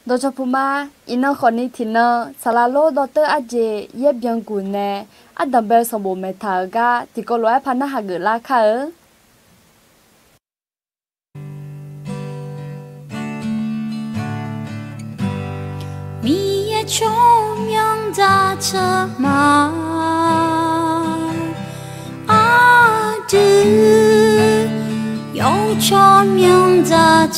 โดยเฉพาะมาอินเนอร์คนนี้ที่เนอสาราโลดรอาเจเย็บยังกุนเนอัดดับเบลสมบูรณ์เมทากาที่ก็ร้อยพันหาเกิดราคามีชมยังจะเชมาอาดือยชมยังจะเช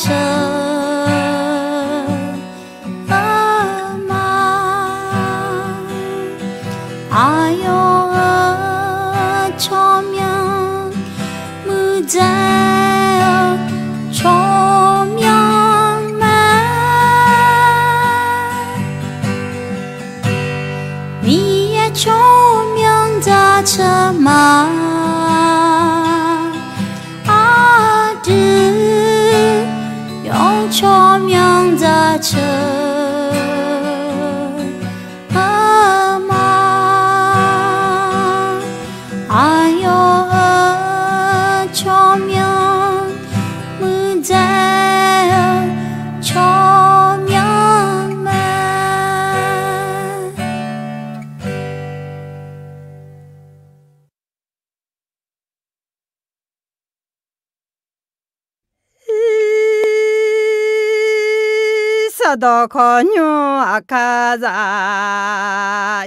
ดอคอนยูอาคาซา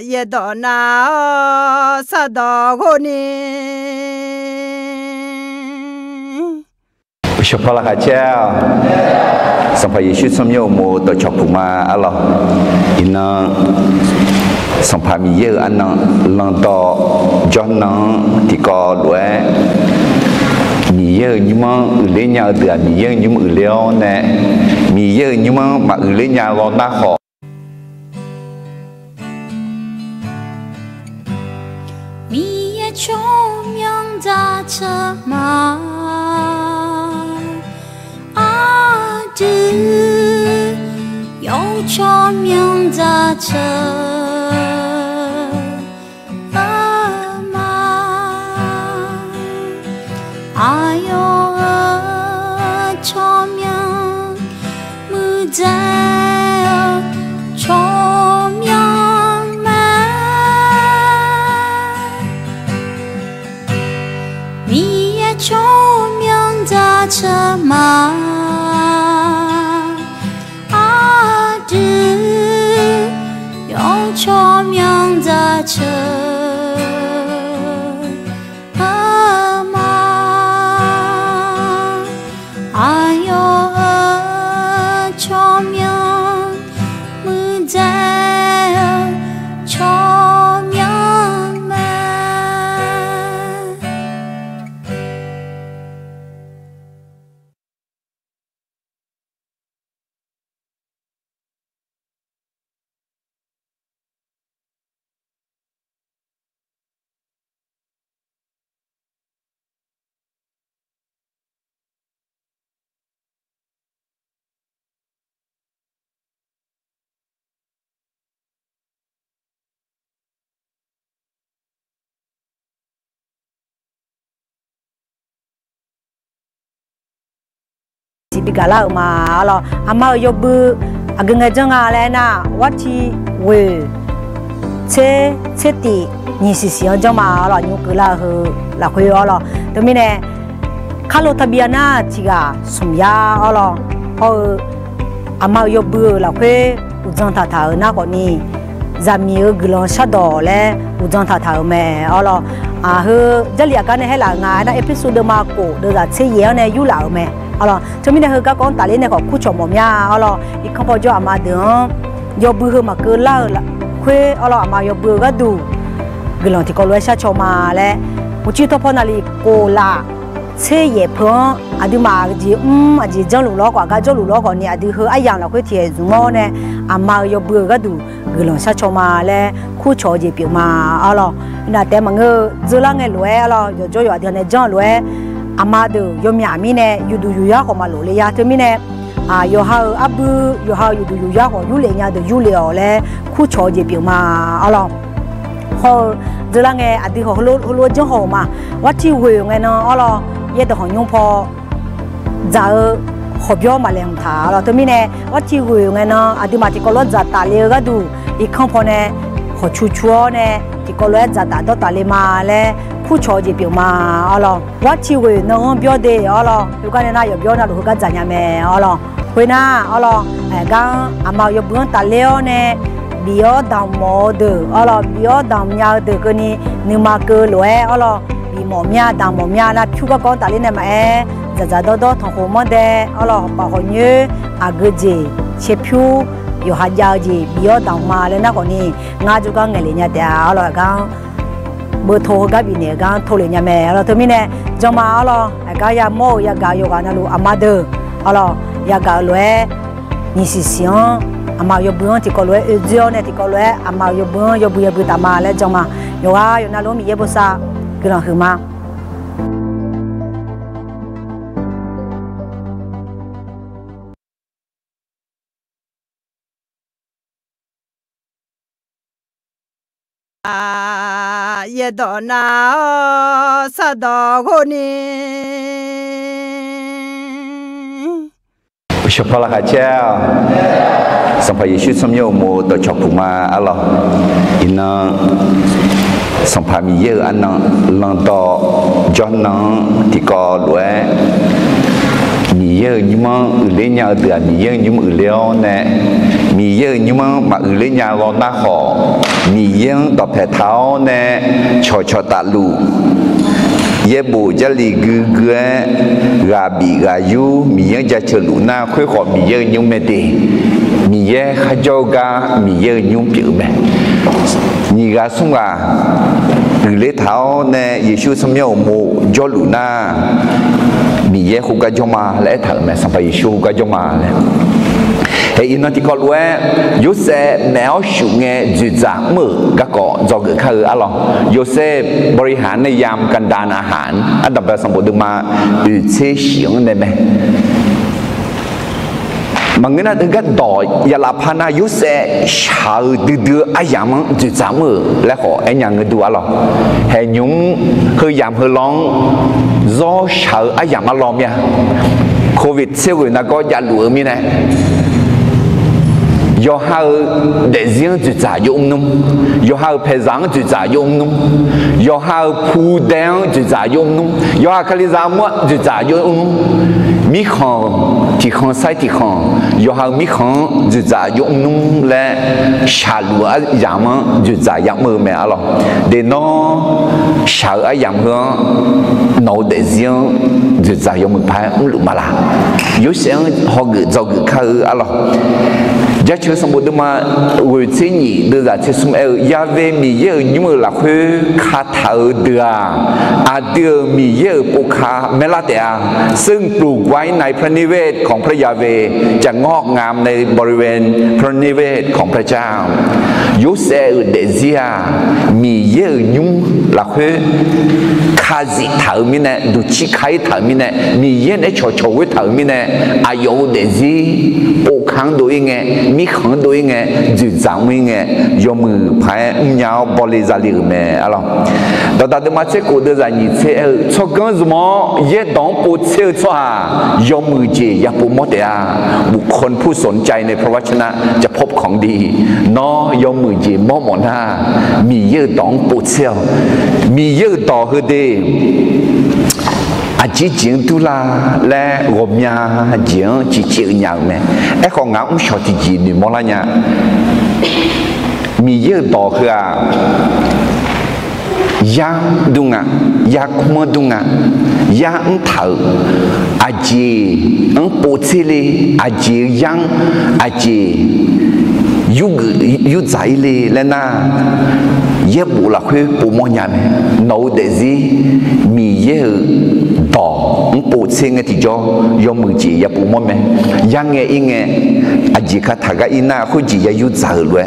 เยดอนาสะดอคนนี้อุชพลาเจ้าสัมภาระชุดสมโยโมตัวชอบผูมาอัลลอฮ์อินนาสัมภาระมีเยอะอันนั้นลังต่อจอนนั้นที่ก่อด้วยมีเยอะยิ่งมั้งเลี้ยงยาเดือดมีเยอะยิ่งมั้งเลี้ยงเนี่ยมีเยอะยิ่งมั้งมาเลี้ยงยาลองหน้าขอมีชมยังจะเชมาอาดือยชมยังจะเชสิกาลามาลออามาโยบุอากงจังอะไรนะวัดที่เวเชตินี่สิสิจังมาลอยูกลาเฮลาคุยลอตรงนี้เนี่ยคาโลทะเบียนาที่กาสมยาลอพออามาโยบุลาคุยอุจังท่าท่านะคนนี้จามีกลอนชาดอเลอุจังท่าท่าแม่ลอเฮจะเรียกกันให้หลางานนะเอพิโซดมาโกเดือดเชียเนี่ยอยู่หลาแม่alors je me dis que quand on allait ne ko kucho momia alors il quand pas jo amadon yo bu ma que là kwe alors ama yo bu ga du gelon ti ko lo sha choma le uchi to phona li ko la che ye phon adu ma ji aji jang lu lo kwa ga jo lu lo ko ni adu he ayang la kwe tie zu mo ne ama yo bu ga du gelon sha choma le kucho ji pi ma alors na te ma nge zu la nge lo alors yo jo yo adu ne jang loอามาดูยมยามีเนี่ยอยู่ดูอยู่ยาของมาโหลเลยยาเธอมีเนี่ยอยู่หาอับอยู่หาอยู่ดูอยู่ยาของอยู่เลยยาดูอยู่เลยอ๋อเลยคู่ชอเจ็บอยู่มาอ๋อหรอเขาจะละไงอดีตเขาโลจังเขามาวัดที่เวงไงเนาะอ๋อหรอเยอะแต่ของยงพอจะ ขบย่อมาแรงท้าเราตัวมีเนี่ยวัดที่วิวไงเนาะอดีมาที่ก็รถจัดตาเลี้ยก็ดูอีกข้างพอเนี่ยขอชัวเนี่ยที่ก็รถจัดตาตาเลี้ยมาแล้วผู้ชอบจะเปียวมาอ๋อหรอวัดที่วิวน้องเปียวเดียวอ๋อหรออยู่กันเนี่ยน่าอยู่เปียวน่าดูกันจัดยังไงอ๋อหรอคุยน่าอ๋อหรอกังอามาอยู่เบื้องตาเลี้ยวเนี่ยบิโอดามโมเดออ๋อหรอบิโอดามยาเดอก็นี่นึกมาเกลืออ๋อหรอบิโมมียดามโมมียน่ะผิวก็ก้อนตาเลี้ยเนี่ยมาจะโดทองหัวมันเดอ๋อหรอปากหัวเนื้ออาเกจีเชผิวอยู่หัดยาวจีบิโอดามมาเลยนะคนนี้งาจุกังเงลิเนี่ยเดียวอ๋อหรอกังเบอร์โทรกับบิเนี่ยกังโทรเลยเนี่ยแม่อ๋อหรอตัวมีเนี่ยจงมาอ๋อหรอกังยาโมยากาโยกันนะลูอามาเดออ๋อหรอยากาเลยนี่สิเสียงอามาอยู่เบื้องที่ก็เลยเจ้าเนี่ยที่ก็เลยอามาอยู่เบื้องอยู่เบื้องตามาแล้วจงมาอยู่ว่าอยู่นั่นลูกมีเยอะบุษาก็ลองคือมาเยดอนาสะดอคนนี้เฉพาะละค่ะเจ้าสัมภาระชุดสมโยโมต่อชอบผู้มาอัลลอฮ์อินนะสัมภาระมีเยอะอันนั้นลังต่อจอนนั้นที่ก่อด้วยมีเยอะยิ่งมั้งเลี้ยงยาเดือดมีเยอะยิ่งเลี้ยงเนี่ยมีเยอะยิ่งมั้งมาเลี้ยงยาลองหน้าขอมีเยอะต่อแผ่เท้าเนี่ยชอตาลูเย่บูจะลีกือเกะกาบีกายูมีเยอะจะเฉลุน่าค่อยขอมีเยอะยิ่งไม่ดีมีเยอะข้าเจ้ากามีเยอะยิ่งเปลี่ยนไปนี่กาสุ่งกาเลี้ยเท้าเนี่ยเยซูสมัยโมจอลุน่ามีเยอะคุกจงมาและเถอะแม่สัมภาระชูกจงมาเลยเฮ้ยนั่นที่เขารู้ว่ายูเซแนวสูงเงี้ยจุดจากมือก็ก่อจอเกิดขึ้นอะไรยูเซบริหารในยามกันดานอาหารอันดับแรกสมบูรณ์มาอุเชชิงได้ไหมบางเงี้ยถึงก็ต่อยาลาพานายูเซชาวดื้ออายามจุดจากมือและขอไอ้ยังเงินดูอะไรเฮ้ยยุงคือยามคือร้องรอชาวอายามมาล้อมเนี่ยโควิดเสียวันนั้นก็ยาหลวงมีนะยอหาเด็กเสียงจุดจ่ายงนุ่มยอหาเพซังจุดจ่ายงนุ่มยอหาผู้แดงจุดจ่ายงนุ่มยอหาคลิซามวจุดจ่ายงนุ่มมีของที่ของใส่ที่ของยอหามีของจุดจ่ายงนุ่มและชาลัวยามจุดจ่ายมือแม่อะไรเดี๋ยวน้องชาลัยามเหรอน้องเด็กเสียงจุดจ่ายมือพายไม่รู้มาละ有些人好个找个看อะไรจะเชื่อสมบูรณ์มาวิธีนี้เดี๋ยวจะสมัยยาเวมีเยอะยิ่งละคือคาถาเดืออาเดือมีเยอะปุคาเมลาเตียซึ่งปลูกไว้ในพระนิเวศของพระยาเวจะงอกงามในบริเวณพระนิเวศของพระเจ้ายุเซเดเซียมีเยอะยิ่งละคือคาจิถามินะดูชิคายถามินะมีเยอะในโฉวถามินะอายุเดซีปุคังดูยังไงมีขังตัวยังไงจุดจังยังไงยมือพายยาวบริจาคเลยแม่อะไรแต่ตอนที่มาเช็คกูเดินจากนี่เช็คชอบกันสมอเย็ดดองปูเช็คชัวยมือเจียปูมดเดียบุคคลผู้สนใจในพระวจนะจะพบของดีน้อยมือเจียมอมอนฮามีเย็ดดองปูเช็คมีเย็ดต่อคือดีอาจีจิงตุลาและรบยาจิงจีจีอย่างแม่ไอ้ของงาชอบจีจีนี่มอลเนี่ยมีเยอะต่อคือยาดุงะยาคุมดุงะยาอันเถออาจีอันปูซิลีอาจียังอาจียุใจเลยแล้วนะเย็บบุหรี่คือปูมอยามโนเดซีมีเยอะต่อปูเชงที่จ่อยมือจียปูมอมยังไงอิงไงอาจิกาทากาอินาคุจียยุใจเลย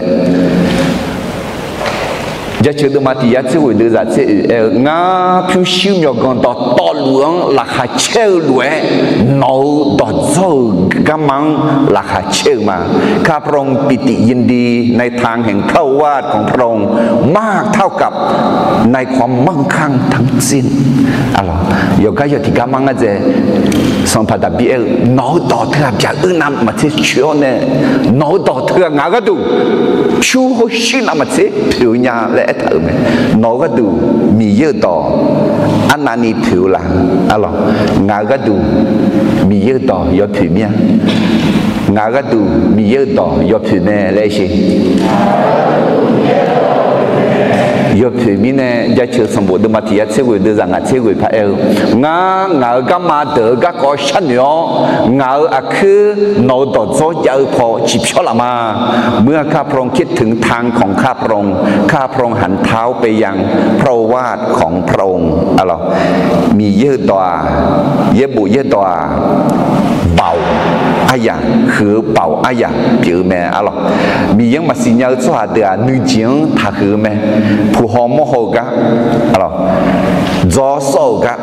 giờ chưa được mà thì giờ chưa hồi đưa ra sẽ ngã phiêu siêu nhỏ còn đó to luồng là khá chơi đuổi nấu đó dâu cái măng là khá chơi màข้าพระองค์ปิติยินดีในทางแห่งพระวาทของพระองค์มากเท่ากับในความมั่งคั่งทั้งสิ้นalors giờ cái giờ thì cái măng cái xong phải đặc biệt nấu đỏ thưa chả ư năm mà thế chiếu nè nấu đỏ thưa ngã cái đủ chú hồi xin năm mà thế phiếu nhà lẽ thở mày nấu cái đủ mì dưa đỏ anh ăn đi phiếu là alors ngã cái đủ mì dưa đỏ giờ phiếu nha ngã cái đủ mì dưa đỏ giờ phiếu nè lẽ gì giờ thì mình nè giờ chưa xong bộ đôi mà thì sẽ gửi đưa ra ngã sẽ gửi phải ngã ngã cái mà đỡ cái có sẵn nhỏ ngã cứ nấu đỏ gió giờ phò chỉ cho là màเมื่อข้าพระองค์คิดถึงทางของข้าพระองค์ข้าพระองค์หันเท้าไปยังพระวาทของพระองค์อะไรมีเยอะตัวเยอะบุเยอะตัวเบาai khử bảo ai biểu mẹ alo mi yang mà xin nhau cho hạt được nữ chính thà khử mẹ phù hợp mô hồ cả alo gió sâu cả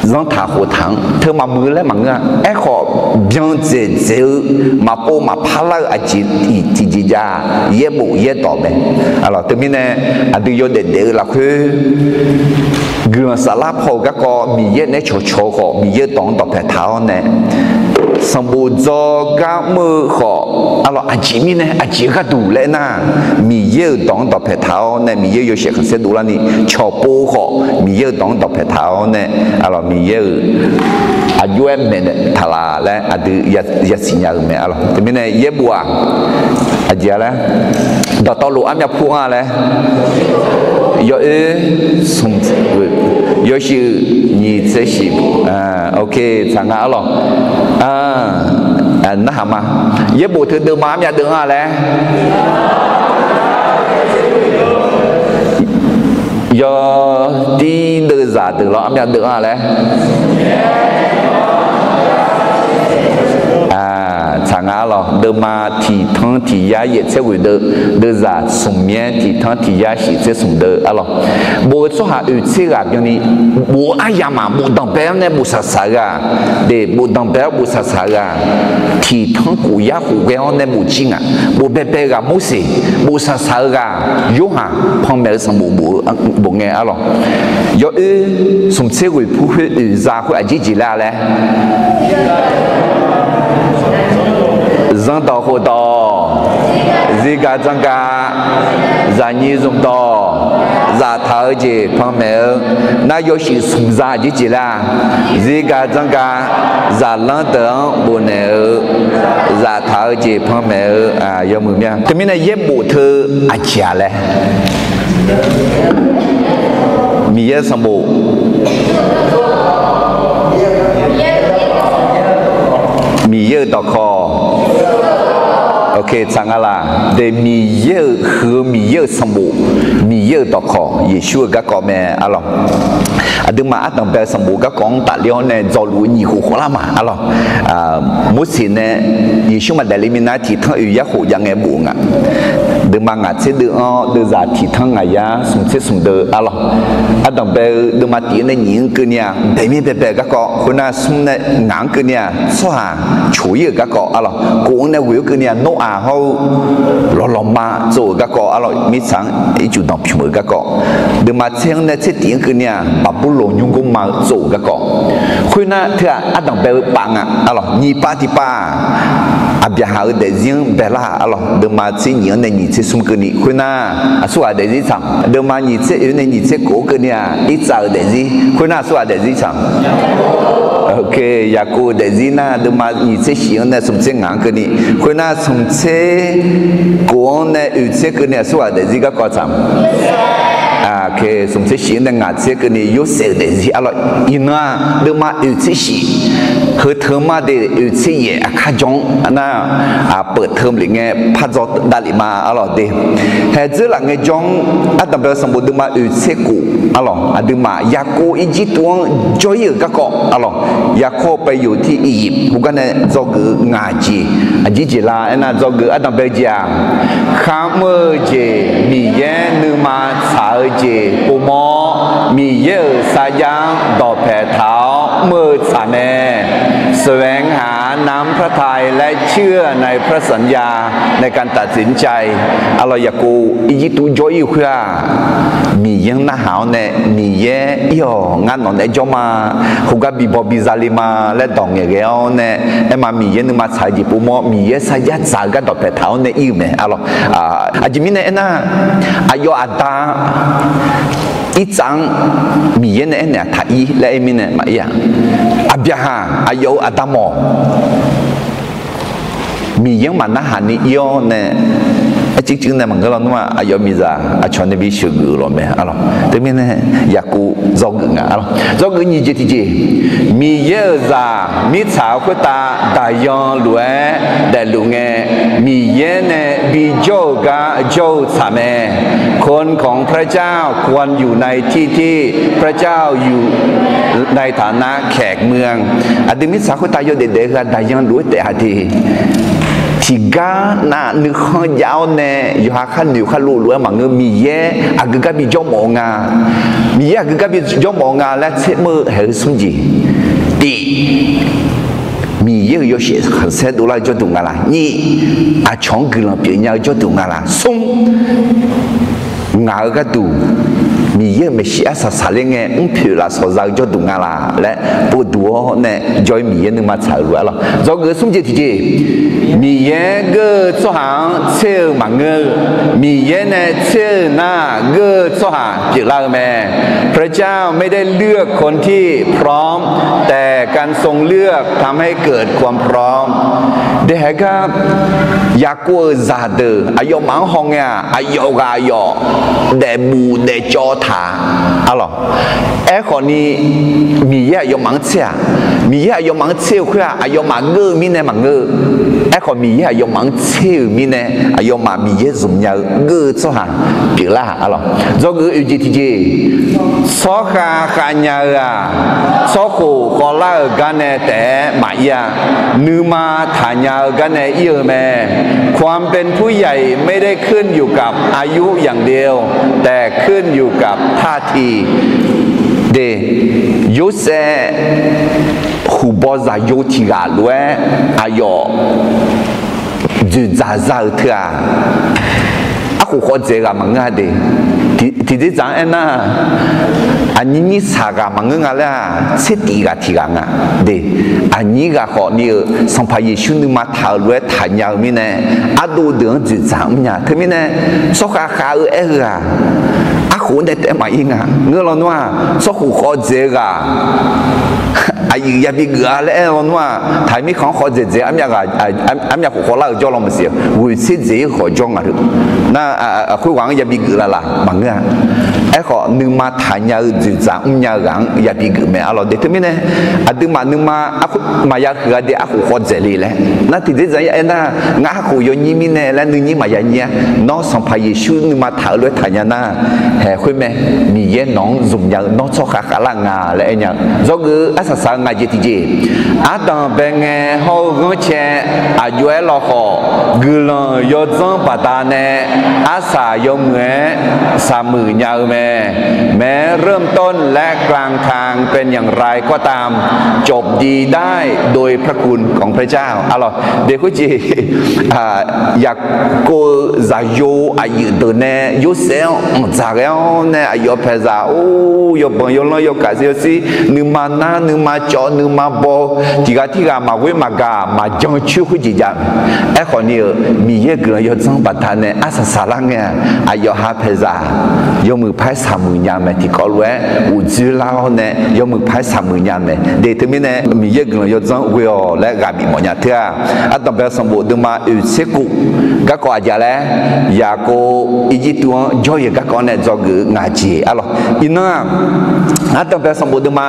gió thả hồ thắng thưa mà mưa lấy mà nghe ai họ biếng dễ dễ mà bố mà phá lại à chỉ ra ye bộ ye tỏ mẹ alo từ mi nè à từ vô để là khứ gương xả láp hồ các con mi ye nè chỗ họ mi ye tỏng tập thể tháo nè xong bộ do các mơ họ alo anh chị mi nè anh chị các đủ lẽ na mi yêu đón tập thể thao nè mi yêu sẽ sẽ đủ là nè cho bố họ mi yêu đón tập thể thao nè alo mi yêu à yêu em nè thà là lẽ à từ ya xin nhà mẹ alo thì mi nè yêu bùa à gì lẽ đó tao lụa em nhập phu à lẽ yo xong yo sự nhị sẽ xịp à ok chẳng ngã lo nó hả mà với bộ thứ đưa má nhà đường à lẽ do đi đưa giả từ lo nhà đường à lẽ chẳng ngã lo đưa mà thì thằng thì giá也sẽ会đưa giả sùng miên thì thằng thì giá chỉ sẽ sùng đưa alo bộ số hạ ưu thế là cái này bộ ai mà bộ đồng bé này bộ sát sát à để bộ đồng bé bộ sát sát à thì thằng cụ giá cụ béo này bộ chính à bộ bé bé là bộ gì bộ sát sát à yếu hả phong mẹ sang bộ nghe alo yếu sùng sẽ会不会giả会gì là嘞dân tộc hồ tộc gì cả dân cả gia nhi dùng tộc gia thở gì phong mẹ na yêu sự sùng gia gì là gì cả dân cả gia lăng tưởng bồ nè gia thở gì phong mẹ à yêu mừng nha thì mình này yết bộ thư à chả lẽ mi yết sang bộ mi yết đọc kho ok chẳng là để mi yết hứa mi yết sang bộ mi yết đọc kho Yeshua các con mẹ alo đừng mà đồng bè sang bộ các con tại liêu này do lúa nhiều khổ lắm mà alo mỗi xin này Yeshua mà đại lý mình nói thì thằng yêu giác khổ dạng nghe buồn à đừng mà ngã sẽ đưa ra thì thằng ngài ya sung sẽ sung đưa alo đồng bè đừng mà tiếng này những cái nhà để mi bè các con hôm nay sung này ngang cái nhà xóa chủ yếu các con alo cũng này will cái nhà nô à hậu lo mà rồi các con alo mi sáng ý chủ động chủ các con đừng mà xem này sẽ tiếng cái nhà bà bố lộ nhung cũng mà rồi các con hôm nay thưa đồng bè bằng à alo nhị ba thì ba bây giờ để riêng bé là alo đừng mà chỉ nhớ này nhị sẽ sung cái nhị hôm nay xóa để gì chẳng đừng mà nhị sẽ này nhị sẽ cố cái nhà ít giờ để gì hôm nay xóa để gì chẳng ok ya cô để gì na đừng mà nhị sẽ hiểu này sung sẽ ngang cái nhị hôm nay sung sẽ cố này ưu sẽ cái nhà xóa để gì các con chẳng ok sung sẽ hiểu này ngã sẽ cái nhị yếu sẽ để gì alo ina đừng mà ưu sẽ hiểu คือเทอมมาเดี๋ยวเสียข้าจงน่ะเปิดเทอมหรือไงพัดจอดาลิมาอะไรเดี๋ยวเหตุหลังไงจงตั้งแต่สมบูรณ์มาเสียกูอะไรดึงมายากูอีจิตตัวจอยก็เกาะอะไรยาโคไปอยู่ที่อียิปต์พวกนั้นจอกงาจีจิจิลาน่ะจอกตั้งแต่เจ้าข้ามเจมีเย็นนึมาสาวเจปุโมมีเยอะสายังดอกแผ่เท้าเมื่อสานเนแสวงหาน้ำพระทัยและเชื่อในพระสัญญาในการตัดสินใจอะไรอยากกูอีจิตุจอยอยู่ค่ะมียังน่าหาวเนี่ยมีเย่ย่องานนอนไอจอมาเขาก็บีบบิซาลิมาและดองเงี้ยเนี่ยไอมามีเย่นึกมาใช้จีปุโมมีเย่สายสายกันดอกแผ่เท้าเนี่ยอิ่มเนี่ยอะไรอาจิมิเนี่ยนะอายออัตตาอีจังมีเย็นเนี่ยถ่ายและไอ้มินเนี่ยมาอย่างอับยาฮาอายุอัตโมมีเย็นมันน่าหันนี่ย้อนเนี่ยจริงๆเนี่ยมันก็เราว่าอายุมีจ้าอาชนเนี่ยวิสุกุลไหมอะไรแต่ไม่เนี่ยอยากกูจอกงาอะไรจอกนี่เจติเจมีเยอะจ้ามีสาวคนตาได้ยอนรวยได้ลุงเงมีเย็นเนี่ยบิโจกาโจสามคนของพระเจ้าควรอยู่ในที่ที่พระเจ้าอยู่ในฐานะแขกเมืองอดีมิสาวคนตาโยเด็กๆได้ยอนรวยแต่อาทิที่กาหน้านึกข้อยาวเน่อยู่หาขั้นอยู่ขั้นรู้ว่ามันเงมีเย่อากกับบิจมองามีเย่อากกับบิจมองาและเสมือเหตุสุจีดีมีเย่有些很深度来就懂啊啦你长个了别人就懂啊啦松ngã cái tùมีเยอะไม่เสียสัสเลยไงผิวละสดจะดูงาละและปวดตัวเนี่ยจอยมีเยอะนึกมาใช้รู้แล้วจอยก็สมจิตที่มีเยอะก็做หางเชื่อมังเงมีเยอะเนี่ยเชื่อหน้าก็做หางจิตละแม่พระเจ้าไม่ได้เลือกคนที่พร้อมแต่การทรงเลือกทำให้เกิดความพร้อมเด็กก็อยากกูซาเดออายุมังหงอ่ะอายุกอายุเดบูเดจอถาอะไรไอ้คนนี้มีเยอะอายุมังเชี่ยมีเยอะอายุมังเชี่ยคืออายุมังเงอมีเนี่ยมังเงอไอ้คนมีเยอะอายุมังเชี่ยมีเนี่ยอายุมังมีเยอะสุ่มยาเงอตัวหางเปล่าอะไรจงอยู่ที่ที่สอขาขันยาสอคูกอลากันเนี่ยแต่หมายานืมาฐานยากันเนี่ยเยอะแม่ความเป็นผู้ใหญ่ไม่ได้ขึ้นอยู่กับอายุอย่างเดียวแต่ขึ้นอยู่กับท่าทีเดยุเซหูบอซาโยทิกาลวยอายุจุดจ้าจ้าเถอะอาหูขอเจอกับมังงะเดที่จังเอ็น่ะอันนี้สากามังงะละเสตีกาที่กังอ่ะเดอันนี้ก็ขอนี่สัมภาระชุนมาถาวรฐานยาวมีเนี่ยอาดูเดือดจุดจังมีเนี่ยที่มีเนี่ยสกัดขาเอออาหูเนี่ยแต่มาอีกอ่ะเงื่อนเราหนูว่าสกุขอเจก็อายุยาบิกอะไรเราหนูว่าถ้ามีของขอเจอันนี้ก็อันนี้ขอละจ้าเราไม่เสียวิเศษเจขอจ้องอะไรน่ะคุยหวังยาบิกละบางเงี้ยไอ้ขอนึกมาฐานยาจุดจังยากังยาบิกไม่เอาเราเด็ดที่มีเนี่ยอันนึกมามายาคือเดี๋ยวขอเจเลยแหละนั่นที่จะยังไงน่ะงาขอยนี่มีเนี่ยแล้วนึกนี่มายาเนี่ยน้องสัมภาระชุนนึกมาถาวรฐานยาน่ะเฮ้คุยไหมมีเย็นน้องสุ่มยาน้องชอบขาลังงาอะไรเนี่ยจงอาศัยสังงาจิตจิอาตอนเป็นไงเขาก็เชื่ออายุเอลขอกุลยศจังปัตตานีอาศัยยงเงสามือยาวแม้เริ่มต้นและกลางทางเป็นอย่างไรก็ตามจบดีได้โดยพระคุณของพระเจ้าอะไรเด็กจีอยากกูจะอยู่อายุตัวเนี่ยอยู่เสียงจากแล้วเนี่ยอายุเพศโอ้ยบางยลยกาเสียสินึกมานะนึกมาจอนึกมาโบที่กามาเวมากามาจังชื่อคุจิจังไอ้คนนี้มีเยอะเกินยศจังปัตตานีอาศัยสารังเนี่ยอายุหาเพศยมือพายสามือยามที่เขาเว้อุจิลาวเนี่ยยมือพายสามือยามเดี๋ยวที่มีเนี่ยมีเยอะเกินยศจังวิโอและกาบิมอญาเถอะอัตเป็นสมบูรณ์มาอุเสกุก็กว่าจะแล้วอยากกูอีจิตัวจอยก็ก่อนเนี่ยจอกงาจีอะไรอิน่าอัตเป็นสมบูรณ์มา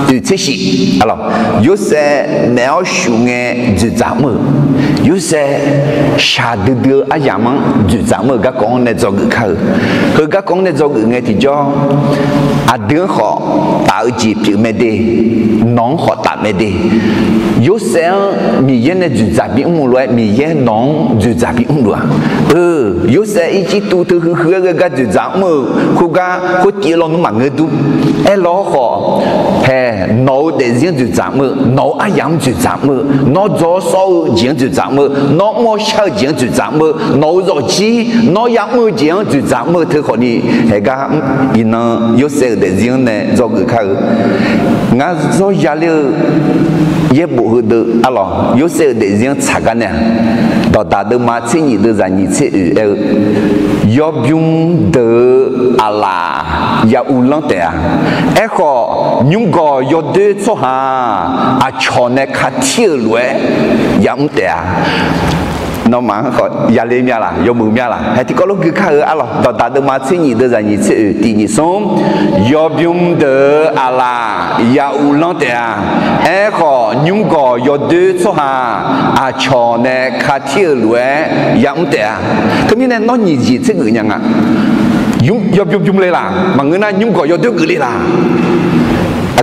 อุเส thế gì alors yo sẽ nếu xuống nghe dự giảm mơ yo sẽ xa đưa ayam dự giảm mơ các con này do người khác hơn các con này do người nghe thì cho đứa họ tạo dịp chữ mê đi nón họ tạo mê đi yo sẽ mi yên này dự giảm bị ung loại mi yên nón dự giảm bị ung loại yo sẽ ý chí tu từ hứa cái dự giảm mơ khu ga khu kia lo nó mà người tu lo họ hè nấu để riêng dự giảm mơ nấu ayam dự giảm mơ nó gió sâu riêng dự giảm mơ nó mua sao riêng dự giảm mơ nấu rồi chi nó yam mơ riêng dự giảm mơ thứ họ đi hè ga ina yo sẽ để riêng này do người khác ngã do gia liệu ye bộ được alo yo sẽ để riêng trả cái này đó ta được mà chỉ nhị được rằng nhị chỉ yo bung de ala ya ulante e kho nhung go yo de cho ha chone khatir lue yam te nó mà họ gia lên nhà là do mượn nhà là hay thì có lúc cứ khai ở alo đó ta được mà chỉ nhị được rằng nhị chỉ tỷ nhị sống yo bung de ala ya ulante e kho nhung go yo de cho ha chone khatir lue yam te thế nên nó nhị gì thế người nhà à dùng lên là mà người này nhung gọi do tiêu gửi lên là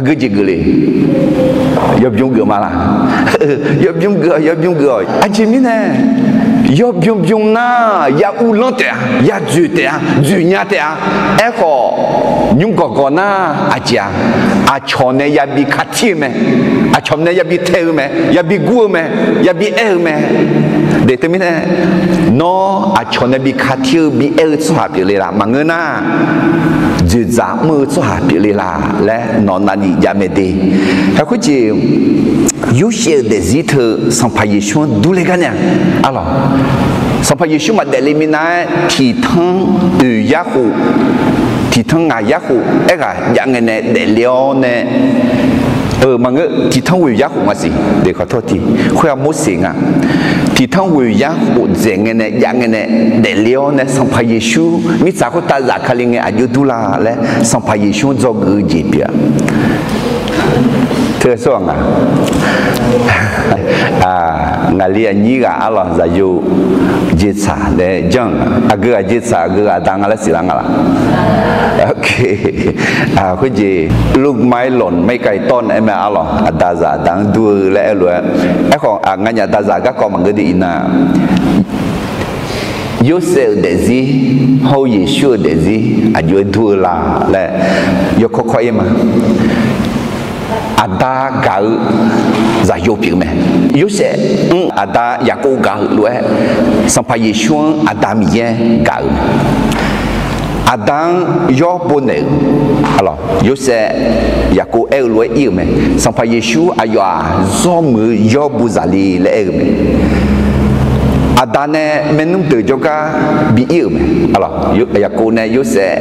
gửi gì gửi lên dùng gửi mà là dùng gửi anh chị biết nè dùng na ya u lon te ya ju nya te e ko nhung gọi na chia chọn này ya bị khát me chọn này ya bị theo me ya bị gu me ya bị me để tôi biết nè nó chọn này bị khát bị số hạt bị là mà người na dự giảm mưa số hạt bị là lẽ nó là gì ya me đi hay có gì有些的日头上拍一双都来干呢，啊咯，上拍一双嘛，在里面呢，提汤鱼鸭虎，提汤鸭鸭虎，那个养的呢，在料呢，mà ngỡ提汤鱼鸭虎嘛是，你可托提，会要冇事啊，提汤鱼鸭虎整的呢，养的呢，在料呢，上拍一双，你咋个打咋看哩个，就都啦嘞，上拍一双做个几遍。thưa xuống ngali ni ga Allah zayu jitsa de jang aga jitsa aga dang ala silang ala okay cái gì lúc mai lộn mấy cây ton em Allah ada za dang du le lu ai còn ngay nhà ta za các con mà người đi na Yosef để gì hầu Yeshua để gì ayo du la le yo ko em mà ada gạo za yo pi me Yosef ada Yakob gạo lue sampai Yeshua ada mie gạo Adam yo bonel alors Yosef Yakob el lue il me sampai Yeshua ayo zomu yo buzali le el me Adane menung từ cho cả bị yêu mà, alors Yakob này Yosef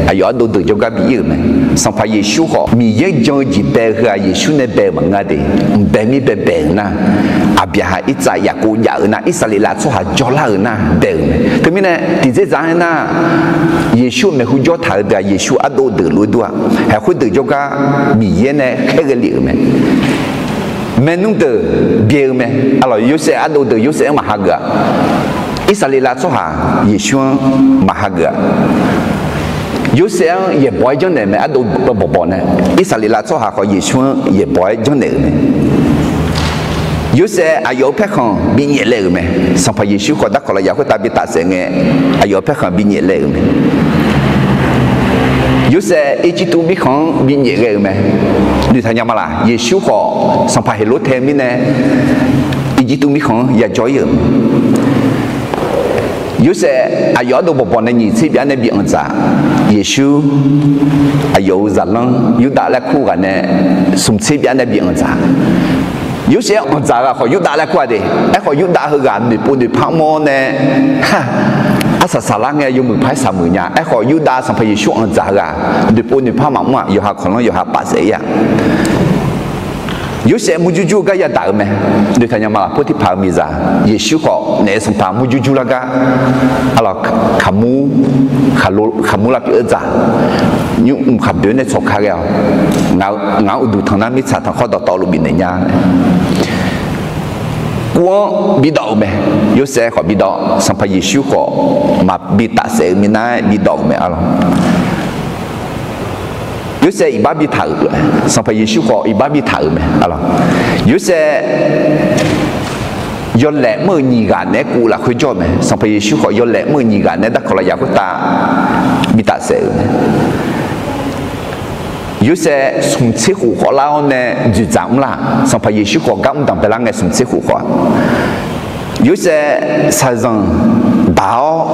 ayo đồ từ cho cả bị yêu mà, xong phải Yeshua họ mi ye cho chỉ bé ha Yeshua này bé mà ngay đi, bé mi bé na, abia ha ít tại Yakob ya na Israel là cho ha cho la na bé mà, thế mình này thì dễ dàng na Yeshua mình hujjo thà được Yeshua ado từ lối đua, hay hujjo từ cho cả mi ye này cái liệu mà. Menung từ biếng me, alors Yosef ado từ Yosef mahaga, Israel là số ha Yeshua mahaga, Yosef ye boy cho nên me ado bò này, Israel là số ha có Yeshua ye boy cho nên me, Yosef ayo phép không bị nhẹ lệ me, xong phải Yeshua có đắc có là giáo ta bị tạ sẽ nghe, ayo phép không bị nhẹ lệ me. Yosef Egyptu biết không bị nhẹ lệ me. Đi thay nhau mà là Yeshua họ xong phải lối thêm như này Egyptu biết không ya chói rồi Yosef ayo đồ bò này nhìn thấy biển này biển giả Yeshua ayo giả lăng Yuda là khu gần này sum thấy biển này biển giả Yosef ông giả là họ Yuda là qua đi họ Yuda hơi gần để bùn để phăng mò này asa salang ya yung mpai samunya ai kho Yuda sampai Yeshua ang zaga de pon ni pa mamma yo ha khon yo ha pa se ya 有些木就个也打没，你看见嘛？不提爬米咋？也许好，那是爬木就那个，阿拉卡木拉比咋？你卡别那错开了，我ดูทางนั้นมิจฉาทางข้อต่อ路边的呀。光比道没，有些好比道，上怕耶稣好，嘛比大些米那比道没阿拉。有些一把比他了，上怕耶稣好一把比他没阿拉。有些要来么尼个那古啦会做没，上怕耶稣好要来么尼个那得可能也会打比大些没。有些从此胡话啦呢就涨啦，上怕耶稣话讲当别人嘅从此胡话。有些啥人到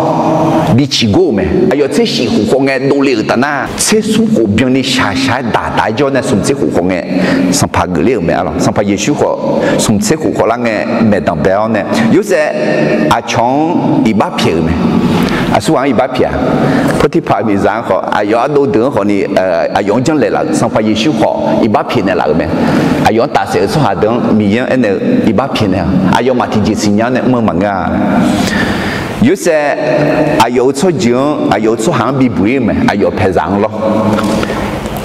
你去过没？哎呦，这些胡话嘅努力的呐，这生活边的下大叫呢从此胡话嘅，上怕个了没了，上怕耶稣话从此胡话啦嘅没当别呢。有些阿穷一把皮没。啊，苏王一把片，不提爬米然后，啊，要都等好你，用将来了，上怕耶稣好一把片的那个没，啊，用大手做下等米样那一把片的，啊，用马蹄子新娘的么啊，有些啊有出镜，啊有出行比不没，啊有拍上咯，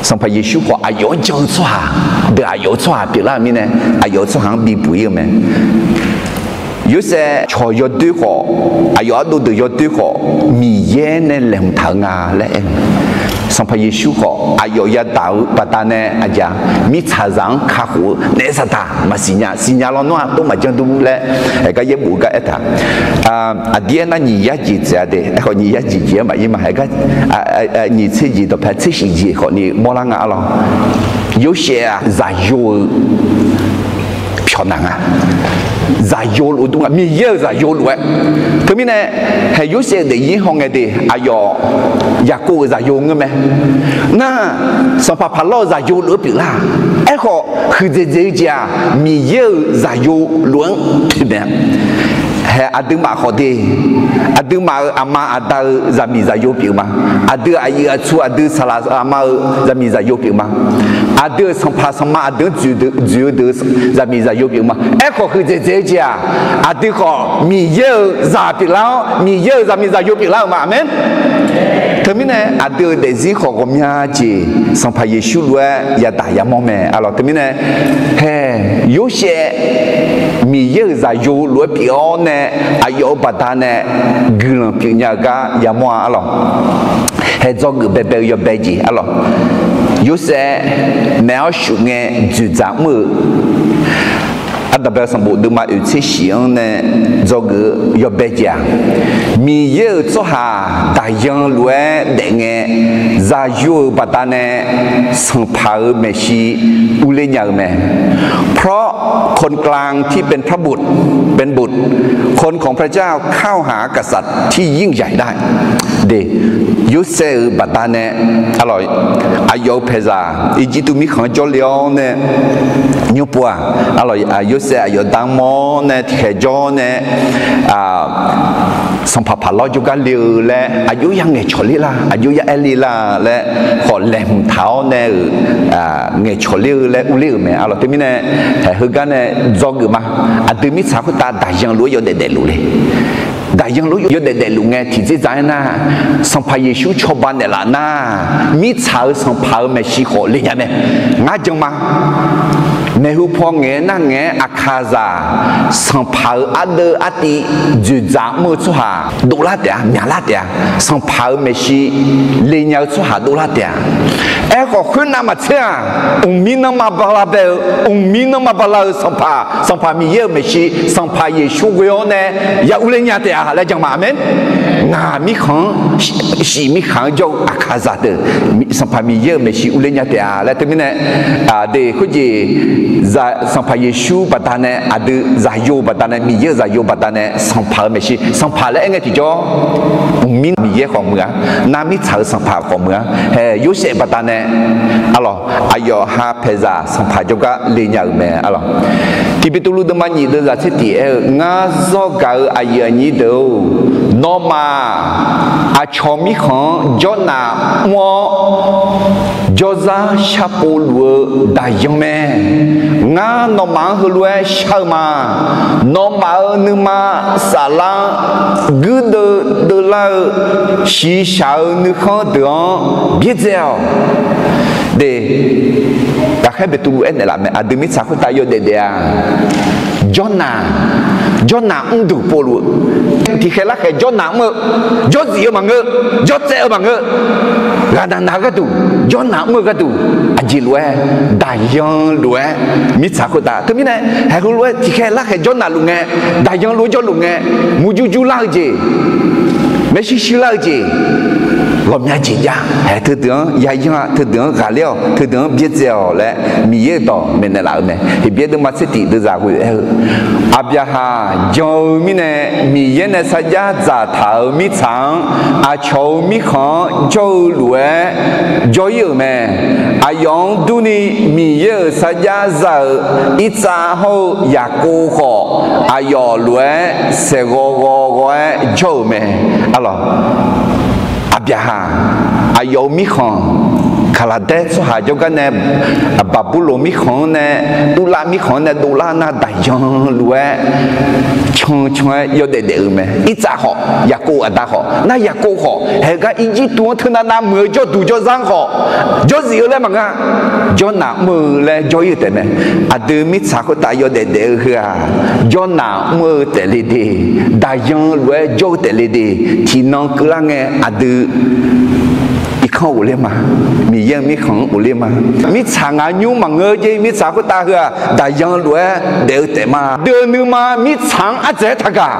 上怕耶稣好，啊用讲出下，对啊有出下别那面呢，啊有出行比不没。有些朝要对好，啊要都要对好，米耶呢两头啊嘞，上怕耶稣好，啊要要打把他呢啊讲，米茶上客户那啥他，嘛新娘老孬都嘛讲都嘞，那个也不个一他，第二那你也记着的，和你也记着嘛，因为那个你自己都拍自己和你莫啷个了，有些啊燃油漂亮啊。在油路中啊，米也在油路哎，特别呢，还有些的银行的哎哟，也过在油的咩？那上怕怕老在油路边啦，哎好，去这家米也在油路对不对？还阿弟妈好的，阿弟妈阿妈阿爸在米在油边嘛，阿弟阿姨阿叔阿弟萨拉阿妈在米在油边嘛。阿弟上怕上妈阿弟住在米在油边嘛，哎好去这家，阿弟好米也在边啦，米也在米在油边啦嘛，阿门。特别呢，阿弟的日好个名字，上怕耶稣路也大也冇咩，阿罗特别呢，嘿有些米也在油路边呢，阿有把他呢，个人平日个也冇阿罗，还做个白白要白字阿罗。有些没有学的就咱们，特别是我们嘛有些行呢，做个要白讲，米有做下大洋路那个，在有把它呢生跑没是无理样没，เพราะคนกลางที่เป็นพระบุตรเป็นบุตรคนของพระเจ้าเข้าหากษัตริย์ที่ยิ่งใหญ่ได้เดยุเซบัตาเนอร่อยอายุเพซาอีจิตุมีของจอเลียวเนยุปัวอร่อยอายุเซอายุดังโมเนเทจอเนสัมผัสผ่านลอยจุกันเลียวและอายุยังเงยชลิละอายุยังเอลีละและขอแหลมเท้าเนเงยชลิและอุลิเมอร่อยที่มีเนแต่คือกันเนจอกุมาอาตุมิสาคุตาได้ยังรู้อยู่เด็ดๆรู้เลยได้ยังรู้อยู่เด็ดๆรู้ไงที่จะใจน่ะสัมผัสเยซูชอบบ้านเนี่ยละน่ะมิสาสัมผัสไม่ชิโคเลยยังไงงั้นจังมาในหูพอเงี้ยนั่งเงี้ยอาคาซาสัมผัสอันเดออัติจุดจามือสุหาดูลาเดียมีลาเดียสัมผัสไม่ชิเลี้ยงสุหาดูลาเดียเอ้ก็ขึ้นน้ำมาเชื่อมีน้ำมาบาลาเบลมีน้ำมาบาลาสัมผัสมีเยอะไม่ชิสัมผัสเยซูเวอเนี่ยอย่าอุเลญญาเดียอะไรจังมาเมนงามีของสีมีขังโยอาคาซาเดสัมผัสมีเยอะไม่ชิอุเลญญาเดียแล้วที่นี่เนี่ยเด็กคนจีสัมผัสเยซูบัตรเนี่ยอดีใจโยบัตรเนี่ยมีเยอะใจโยบัตรเนี่ยสัมผัสไม่ใช่สัมผัสแล้วเองที่จ่อมีเยอะของเมืองน้ำมีชาวสัมผัสของเมืองเฮ้ยยุเสบัตรเนี่ยอะไรอายุฮาเพซาสัมผัสจุก็เลี้ยงเมย์อะไรที่เป็นตัวลูกมันยี่เดือดเสียทีงาโซกาอายุยี่เดือดนอมาอาชอมิของจอนามัว Joza Shapolue Dayame Nga Noma Hulue Shalma Noma Numa Sala Good de la Shi Shao Nukhan de Bizel De Takhe betul en la me ademit sa kota yo de dia Jona undu polu thì khi là cái Jona mơ Jozi mà ngơ Jotse mà ngơ Gada naga tu Jona mơ ga tu aji lue Dayang lue mit sa kota tu mina hai hu lue thì khi là cái Jona lu nghe Dayang lu jo lu nghe muju la je Messi la je làm nhà chỉ ra, hệ thứ tướng, gia đình thứ tướng gà liao, thứ tướng biết giàu lẽ, mía đỏ mình là làm này, thì biết được mà sẽ tỷ được giá của em. Abia giàu mình này mía này sẽ giá giá thảo mía trắng, châu mía khang, châu lúa, châu yêu mẹ, yong du ni mía sẽ giá giá ít giá hậu ya cô họ, yo lúa sẽ gò châu mẹ, alo. Abiaha ayo mikhan kalade so hajo gane babulo mikhan ne dula mikhan ne dula na dayan lue chong yo de me itza ho yako ada ho na yako ho hega iji tu thna na mö jo du jo zang ho jo zi le manga jo na mö le jo yete me adu mit sa ko ta yo de ha jo na mö te le de dayan lue jo te le de ti non klange adu không ule mà mi yên mi không ule mà mi sáng à nhung mà ngơ chơi mi sáng có ta hừa đại dương lúa đều thế mà đưa nữa mà mi sáng à dễ thà cả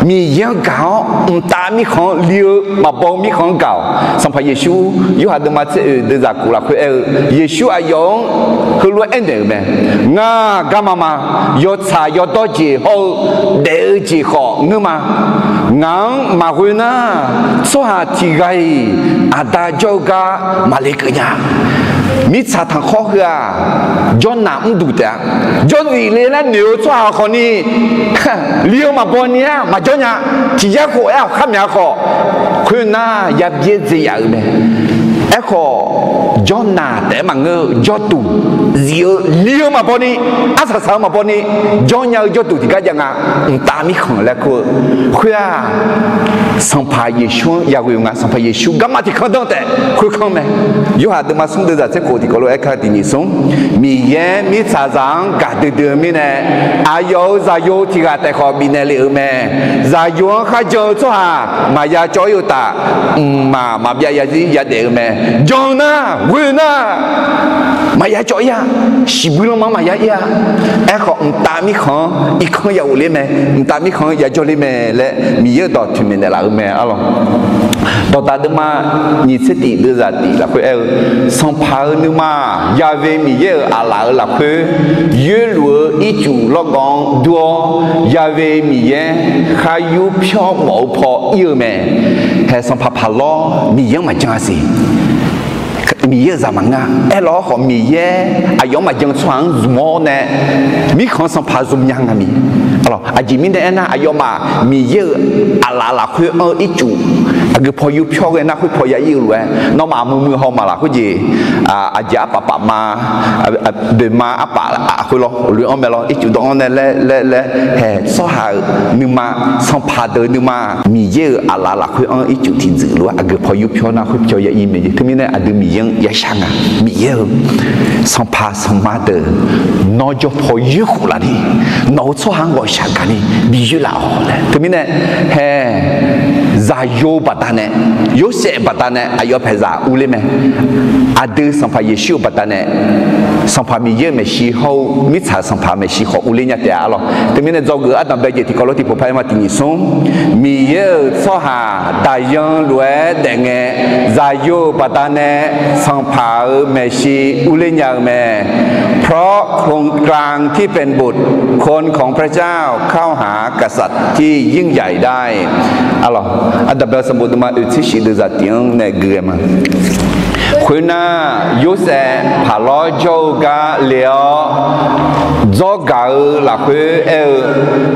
mi yên gạo ta mi không liều mà bao mi không gạo xong phải Giêsu yêu hạt mà sẽ đưa ra cụ là khơi Giêsu ai yong khơi lúa anh đều mẹ nga gamma mà yo cha yo to chỉ hậu đều chỉ họ nữa mà ngang mà quên na số hạt thì gai ada juga maliknya mit sa thang kho hua John na du ta John wi le la niu chwa kho ni liu ma bonia ma jonya ti ya ko ya kham ya kho khuyên na ya bie zi ya me echo John na te ma ngơ jo tu zio liu ma boni asa sa ma boni John ya jo tu ti ga ya nga ta mi khong la ko khuyên sang pa Giêsu ya wi nga sang pa Giêsu gamma ti khon dong te khu khong me yo ha de ma sung de za che ko ti ko lo e kha ti ni sung mi ye mi sa zang ga de mi ne ayo za yo ti ga te kho mi ne le me za yo kha jo cho ha ma ya cho yo ta ma bia ya ji ya de me jo na wi na ma ya cho ya si bu lo ma ya ya e kho ta mi khon I khon ya wo le me ta mi khon ya cho le me le mi ye do tu me ne la me alors đó ta được mà nhìn sẽ tỷ đưa ra tỷ là khơi xong phá nữa mà gia về mi ye à là khơi ye lúa ít chủ lo gong đua gia về mi ye khai yu pyo mẫu phò yêu mẹ hay xong phá lo mi ye mà chẳng gì mi ye zaman nga elo ho mi ye ayo ma jeng chuang zumo ne mi khon xong phá zum yang mi alors aji min de na ayo ma mi ye ala la khơi ít chủ cái phò yu pyo cái na khơi phò ya yêu rồi nó mà mưa hôm mà là cái gì aja papa ma de ma apa khơi lo luyện ông mẹ lo ít chủ đó này le hè so hà nhưng mà xong phá đời nhưng mà mi ye ala la khơi ít chủ thì giữ rồi cái phò yu pyo na khơi pyo ya im này thế nên là adu mi yang ya sang à mi ye xong phá xong ma đời nó cho phò yu khổ là đi nó so hàng gọi sang cái đi bị yu lão thế nên là hè za yo batane yo se batane ayo peza ule me adu sampa Giêsu batane sampa mi ye me shi ho mi cha sampa me shi ho ule nya te alo te mine zo gu adam be je ti ko lo ti po pa ma ti ni song mi ye so ha da yang lue de nge za yo batane sampa me shi ule nya meเพราะโครงกลางที่เป็นบุตรคนของพระเจ้าเข้าหากษัตริย์ที่ยิ่งใหญ่ได้ alors ada bahasa bodma utishi de zatiang ne grema khuna yose phalo joga leo do gạo là khơi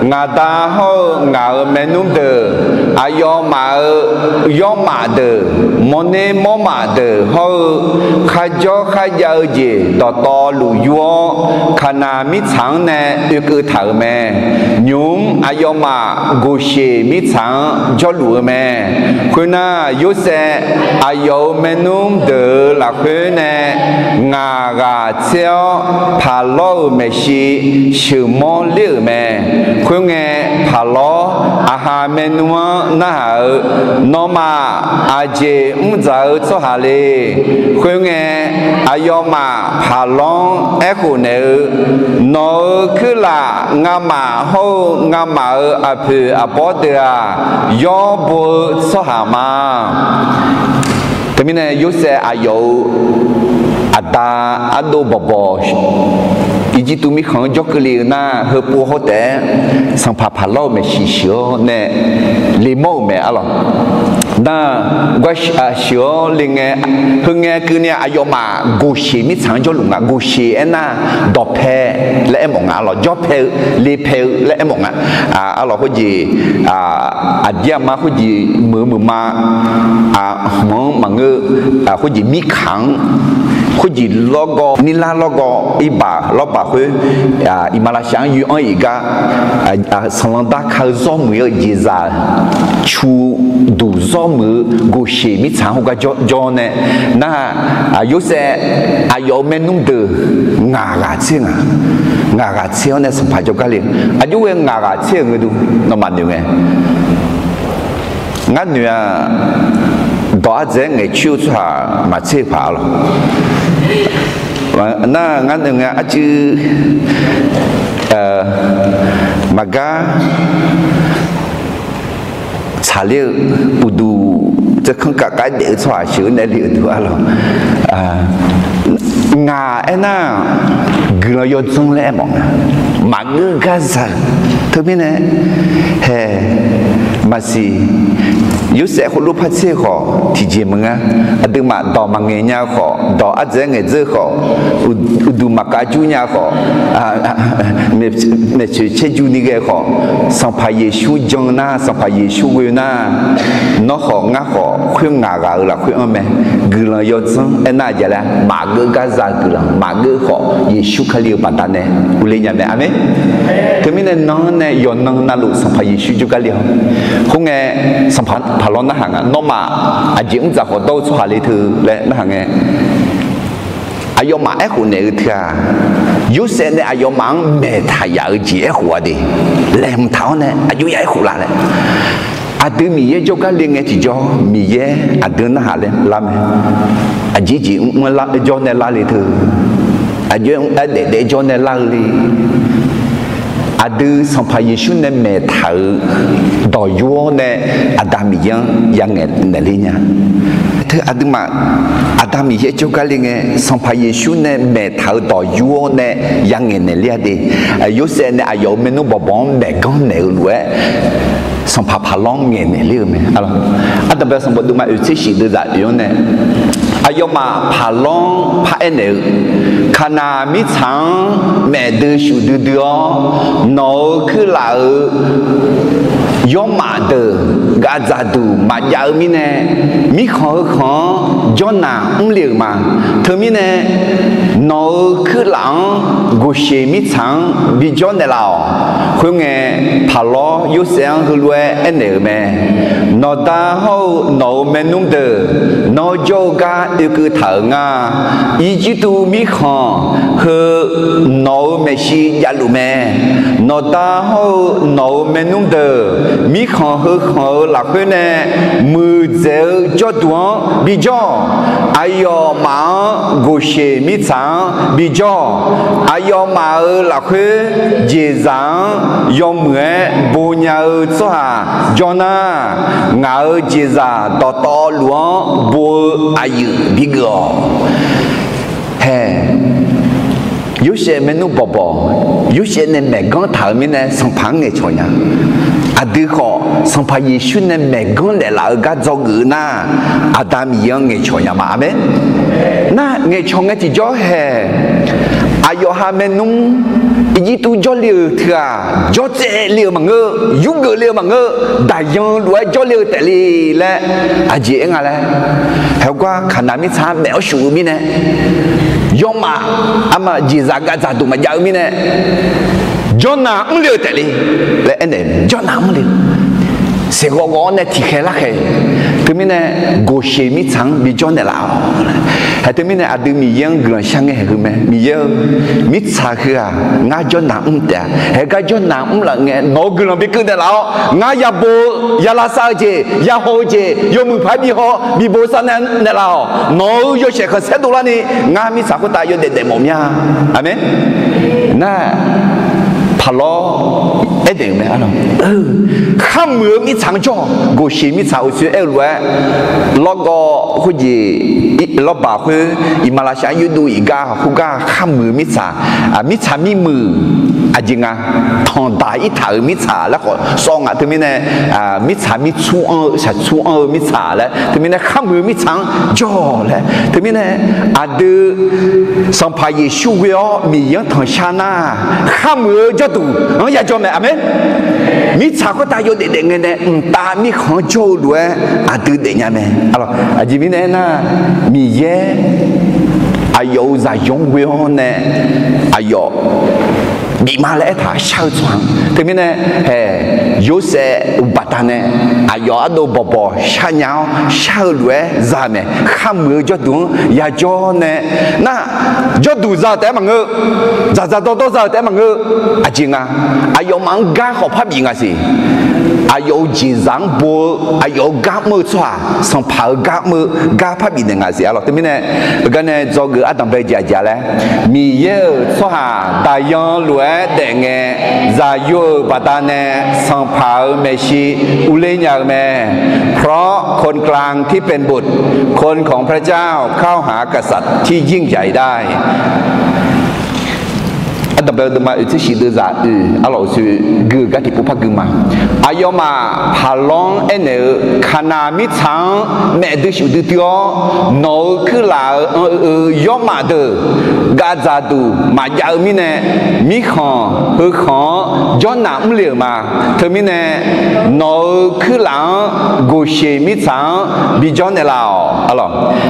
ngà ta hô ngà men nung đờ ayo mà đờ mone mô mà đờ hô khai giàu gì đỏ to lù yuo khana mi sáng nè được cứ thở mẹ nhung ayo mà gù xì mi sáng cho lù mẹ khơi na yếu sẽ ayo men nung đờ là khơi nè ngà gà chéo phá lô mẹ xì sự mò liu mẹ khơi nghe phá lô ha men nung na nó mà aje giờ cho hà lê khơi nghe ayo mà phá long ép của nữ nó cứ là ngà mà ở phía ở bờ đê do bờ cho hà mà thế mình này yếu sẽ ayo ada ado bobo iji tumi khang jokli na he pu hote sang pha lo me shisho ne limo me alo na gwa shisho linge hunge kunya ayoma gushi mi chang jo lunga gushi ena do phe le emong alo jo phe li phe le emong alo ho ji adia ma ho ji mu ma mo mangu ho ji mi khang khu gì logo nila logo iba loba khu imala xiang yu an iga salanda khao zo mu ye ji za chu du zo mu go she mi chang ho ga jo ne na yo se ayo menung de nga ga chiang ne sam pha jo ga le ayo we nga ga chiang ngu du no man yu nge nga nu đó giờ ngày chiều cha mà chơi phá rồi, na ngắn được nghe chứ mà ga trả liệu udu chứ không cả cái để xóa chữ này liệu được rồi, ngà na người yêu thương lẽ mong mà người gaza thứ bên này hè mà gì yếu sẽ không lúc phát xe khó thì gì mà đừng mà đỏ mà nghe nhau khó đỏ ăn dễ nghe dễ khó đu mà cá chú nhau khó mẹ chơi chơi chú đi cái khó sang phải Giêsu John na sang phải Giêsu người na nó khó ngã khó khuyên ngã gà là khuyên ông mẹ người là yêu thương em na giờ là mà người gaza người là mà người khó Giêsu khai liều bản thân này ule nhà mẹ amen thế mình nó này yêu nó na lu sang phải Giêsu chú khai liều không nghe sang phải lo na hàng nó mà cũng giờ họ đâu cho hà lý thư lẽ na hàng nghe ayo mà ép hồn này thà yếu sẽ này ayo mang mẹ thà giờ chỉ ép hồn đi làm tháo này ayo ép hồn lại từ mi ye cho cái liên nghe chỉ cho mi ye từ na hà lên làm chỉ muốn làm cho này la lý thư ayo để cho này la lý adu sampai Yesus ne me thau do yo ne adam yang nelinya thế adu mà adam ye cho cái linge sampai Yesus ne me thau do yo ne yang nelia đi yo se ne ayo menu bobon be con ne lue sampai palong ne nelia me alors adam ba sampai duma uci de za yo ne ayo mà palong pa ene khana mi chang mẹ đưa sưu đưa nó cứ là yom mà đưa gà già đủ mà giờ mi nè mi khó cho na liều mà thưa mi nè nó cứ lặng gù xì mi chang bị cho nè lao khuyên nghe thà lo yếu sáng hư lue anh nè mẹ nó ta hậu nó men nung từ nó cho ga yêu cứ thở nga ý chí tu mi khó hư nó mẹ xì ya lu mẹ nó ta hậu nó men nung từ mi khó hư khó là khuyên nè mưa giờ cho tuấn bị cho ayo mà gù xì mi chang bị cho ayo mà là khuyên dễ dàng yom mẹ bố nhà cho hà cho na ngã dễ dàng to luôn bố ayu bị gò hè yếu sẽ mình nu bò yếu sẽ nên mẹ con thảo mình này sang phẳng nghe cho nhà đưa họ sang phải Giêsu nên mẹ con để lại cái do ngữ na Adam yang nghe cho nhà mà amen na nghe cho nghe chỉ cho hè ayo ha mình nung ý tu cho liều thưa cho trẻ liều mà ngơ giúp gỡ liều mà ngơ đại dương đuổi cho liều tại li lẽ à chị nghe lẽ heo qua khả năng mi cha béo sủ mi nè yong mà ama gì ra cái ra tụ mà giàu mi nè cho nào cũng liều tại li lẽ anh này cho nào cũng liều sẽ có này thì khai lắc khai thế mình này go xe mi trắng bị cho này lão hay thế mình này ở đường mi yên gần sang nghe hử mẹ mi yên mi trà khử à ngã cho nặng đã hay cái cho nặng là nghe nó gần bị cứ này lão ngã ya bo ya la sa je ya ho je yo mừng phải bị ho bị bo sa này lão nó yo sẽ có sẽ đủ là ni ngã mi trà có ta yo để mồm nha amen na lo ấy để mẹ ăn không mưa mi chẳng cho go xí mi chảo xí ở luôn lo có cái gì lo bảo cái Malaysia yêu đuổi gà không gà không mưa mi chả mi chả mi mưa chính à thằng đại ít thở mi chả là có song à thì mình này mi chả mi chu mi chả là thì mình này không mưa mi chẳng cho là thì mình này đưa sang phải Giêsu véo mi yang thằng Sana không mưa cho tụ nó giờ cho mẹ amen mi chả có ta vô để nghe nè ta mi khó cho đuổi từ để nhà mẹ alors chỉ mình này na mi ye ayo za yong véo nè ayo bị mà lẽ thả sao choáng thế mình này yếu sẽ bắt ta này ayo đồ bò bò sao nhau sao đuổi ra mẹ không mưa cho đúng ya cho nè na cho đủ ra té mà ngơ ra to ra té mà ngơ chính à ayo mang gà họ phát bị ngà gì ayo chỉ rằng bố ayo gà mưa xoa xong phá gà phát bị ngà gì alors thế mình này cái này do người Adam bây giờ lẽ mi ye xoa đại dương lúa để nghe ra yo bắt ta nè xong phá Messi u lên nhà mẹเพราะคนกลางที่เป็นบุตรคนของพระเจ้าเข้าหากษัตริย์ที่ยิ่งใหญ่ได้อันดับแรกมาที่สิ่งที่จะเอาเราสื่อกือกันที่ผู้พักกือมาอายมาพาลองเอ็นเอขนามิชังแม่ดูสิ่งที่เดียวโน้คือลายอมาเดกาจาดูมาเยอะมิเน่มิขอคือขอย้อนน้ำเหลือมาเธอมิเน่โน้คือหลังกูเชมิชังบิจอนเอลาอะไร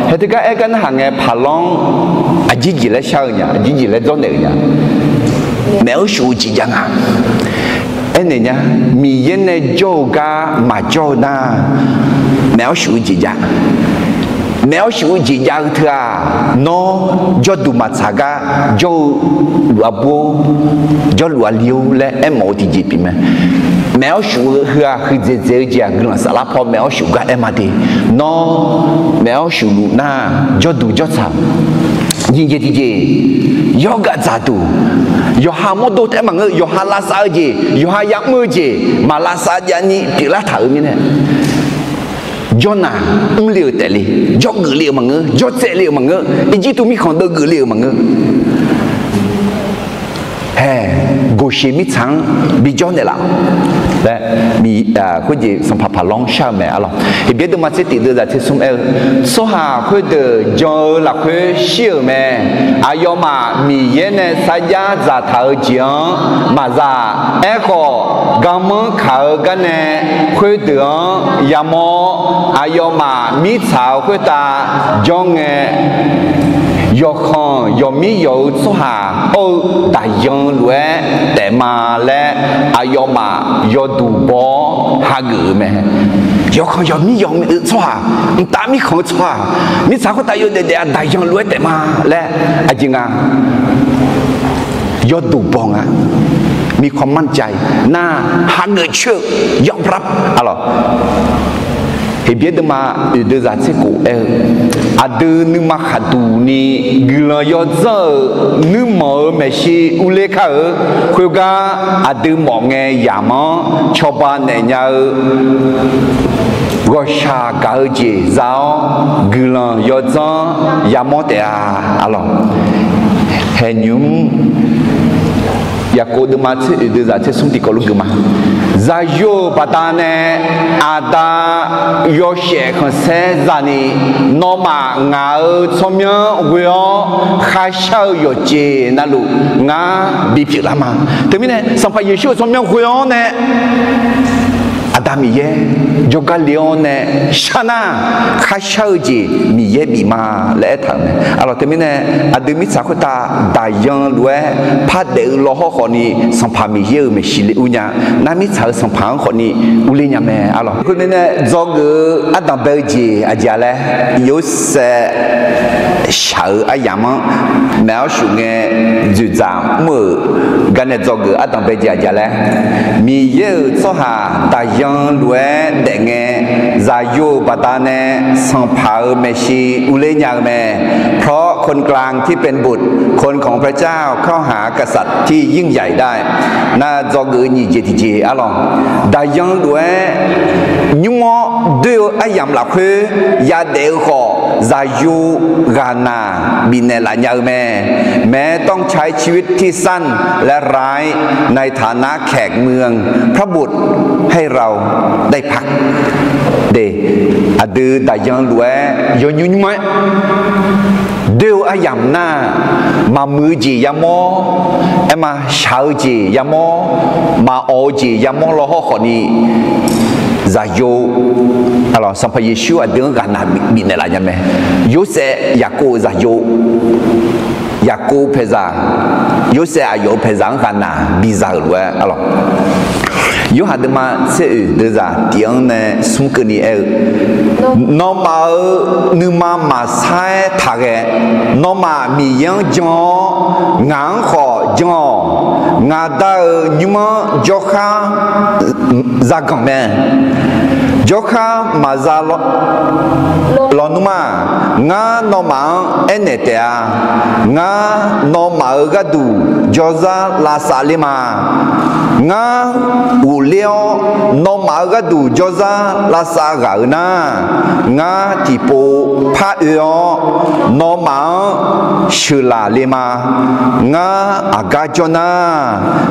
เหตุการณ์เอกันห่างไงพาลองอาจิจิเลเช่าเนี่ยอาจิจิเลจอนเดเนี่ยméo sủ chỉ chẳng à anh này nhá mi yên này yoga mà cho na méo sủ chỉ chẳng méo sủ chỉ chẳng thưa nó cho đủ mặt saga cho lúa bố cho lúa liu lẽ em mổ thì gì bị mà méo sủ hưa khi dễ dàng cái là salad po méo sủ cái em mà đi nó méo sủ na cho đủ cho sắm nhìn gì thì gì yoga giả đủ yo ha mo do te mang yo ha la sa je yo ha yak mơ je mà la sa ja ni ti la thở mi nè yo na liu te li yo gử liu mang yo te liu mang i ji tu mi khon do gử liu mang go shi mi chang bi jo ne la đấy mi cái gì xong phá long sao mẹ alors thì biết được mà sẽ tìm được là thế xong em số hà cái từ cho là cái siêu mẹ ayo mà mi yên này sa gia giả thở chiang mà giả echo gam khởi cái này cái từ yamo ayo mà mi chào cái ta cho nghe yo khon yo mi yo số hà ô đại dương lúa để mà lẽ ayo mà yo đủ bó hà gử mẹ yo khon yo mi số hà ta mi không số hà mi sao có đại yo để đại dương lúa để mà lẽ chính à yo đủ bó àมีความมั่นใจหน้าหาเงินเชื่อยอมรับอะไรthì biết được mà đưa ra sẽ cụ đưa nước mà khát tù ni gửi yo giờ nước mở mẹ si u lê khá khuyên ga đưa mọi nghe giả mó cho ba này nhờ gọi xa cả gì giáo gửi yo giờ giả mó để alo hẹn nhúng ya ko de ma tse de za tse sum ti ko lu ge ma za yo patane ada yo she khon se za ni no ma nga chom myo we yo kha shao yo je na lu nga bi pi la ma te mi ne sam pa yesu chom myo we yo ne Adamiye, juga leone, shana, khashauji, miye bima, letame. Alors terminé, ademi sakuta, dayan lue, pas de loho koni, sans pas miye me chile unya, nami sa sans pas koni, ulinya me. Alors, terminé, zog adam belgi, adjale, yos shao ayama, mel shunge, zuzam, mu, gane zog adam belgi adjale, miye soha, dayan lue denge zayu batane sang phaoเมชีอุเลญาแม่เพราะคนกลางที่เป็นบุตรคนของพระเจ้าเข้าหากษัตริย์ที่ยิ่งใหญ่ได้น่าจอกือนี่เจติเจอะลองดายังด้วยยุงอด้วยอายามหลับคือยาเดขอซายูกานาบินเนลายาแม้ต้องใช้ชีวิตที่สั้นและร้ายในฐานะแขกเมืองพระบุตรให้เราได้พักเดอดือดายังด้วยยนยุ่งไหมเดี๋ยวอายามหน้ามามือจียามอมาเช้าจียามอมาโอจียามอรอข้อนี้Zayo, alors sampai Yesus ada gana bina lah jamé. Yose Yakob Zayo, Yakob peza, Yose ayo peza gana bizarre loin. Alors, yo ada ma c'est déjà tiang ne sungkeni normal numa masai thage normal mi yang jong ngang kho jong ngada nyuma jokha zagamben jokha mazalo lonuma nga normal enetea nga normal gadu joza la salima nga uleo normal gadu joza la saga na nga tipo pa yo normal shula lima nga agajona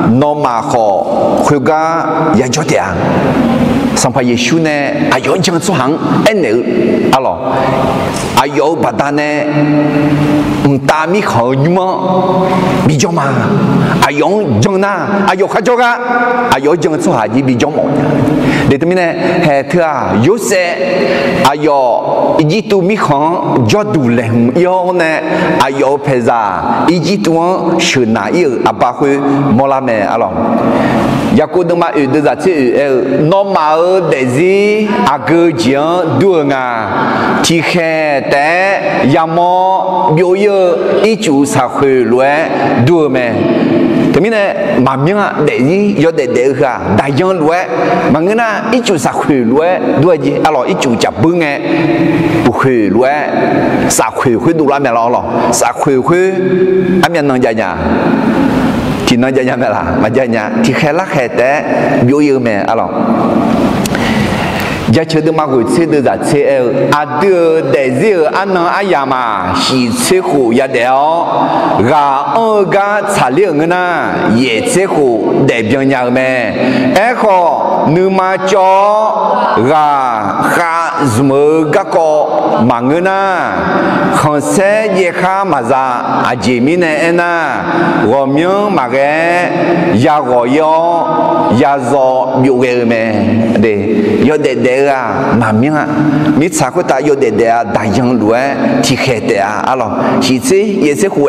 normal kho khuga ya jotia sampai Yesus ne ayo jangan suhang enel alors ayo badane untami kho nyuma bijoma ayo jangna ayo khajoga ayo jangan suhaji bijomo determine he thua yose ayo ijitu mi kho jodu lem yo ne ayo peza ijitu shuna il abahu molame alors Yakob dema de zati normal desi agajien duanga tikhe te yamo bioye ichu sa khwe lue duame temine mamya desi yo de ha dayan lue mangena ichu sa khwe lue duaji alors ichu jabunge bu khwe lue sa khwe du la me lo sa khwe amian nang janya qui n'a jamais là, ma janya, qui fait la fête, bio mais alors. J'ai cherché de ma route de la CL à deux désirs à non ayama, si c'est où y a des ra un gars salé na, y c'est où des bien yarmé, echo, nous ma cho, ra zme gako, mangena, français yeka maza, a jemine ena, romion mare, ya royo, ya zo biogelme, de, yo de mamia mi sakuta yo de dayang lue tikete alors si yese hu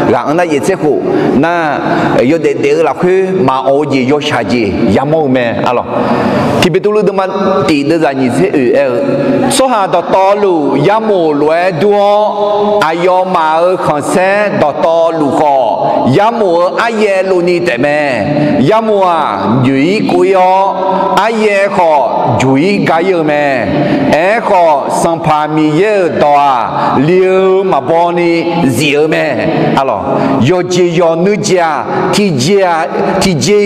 la ana yese hu na yo de la khu ma oji yo shaji yamo me alors ki betulu deman ti de zani se so ha do tolu yamo lue duo ayo ma konse do tolu ko yamo aye lu ni teme yamo yui kuyo aye ko yui gayo me echo sampa miye doa liu maboni zio me alors yo je yo nuja ti je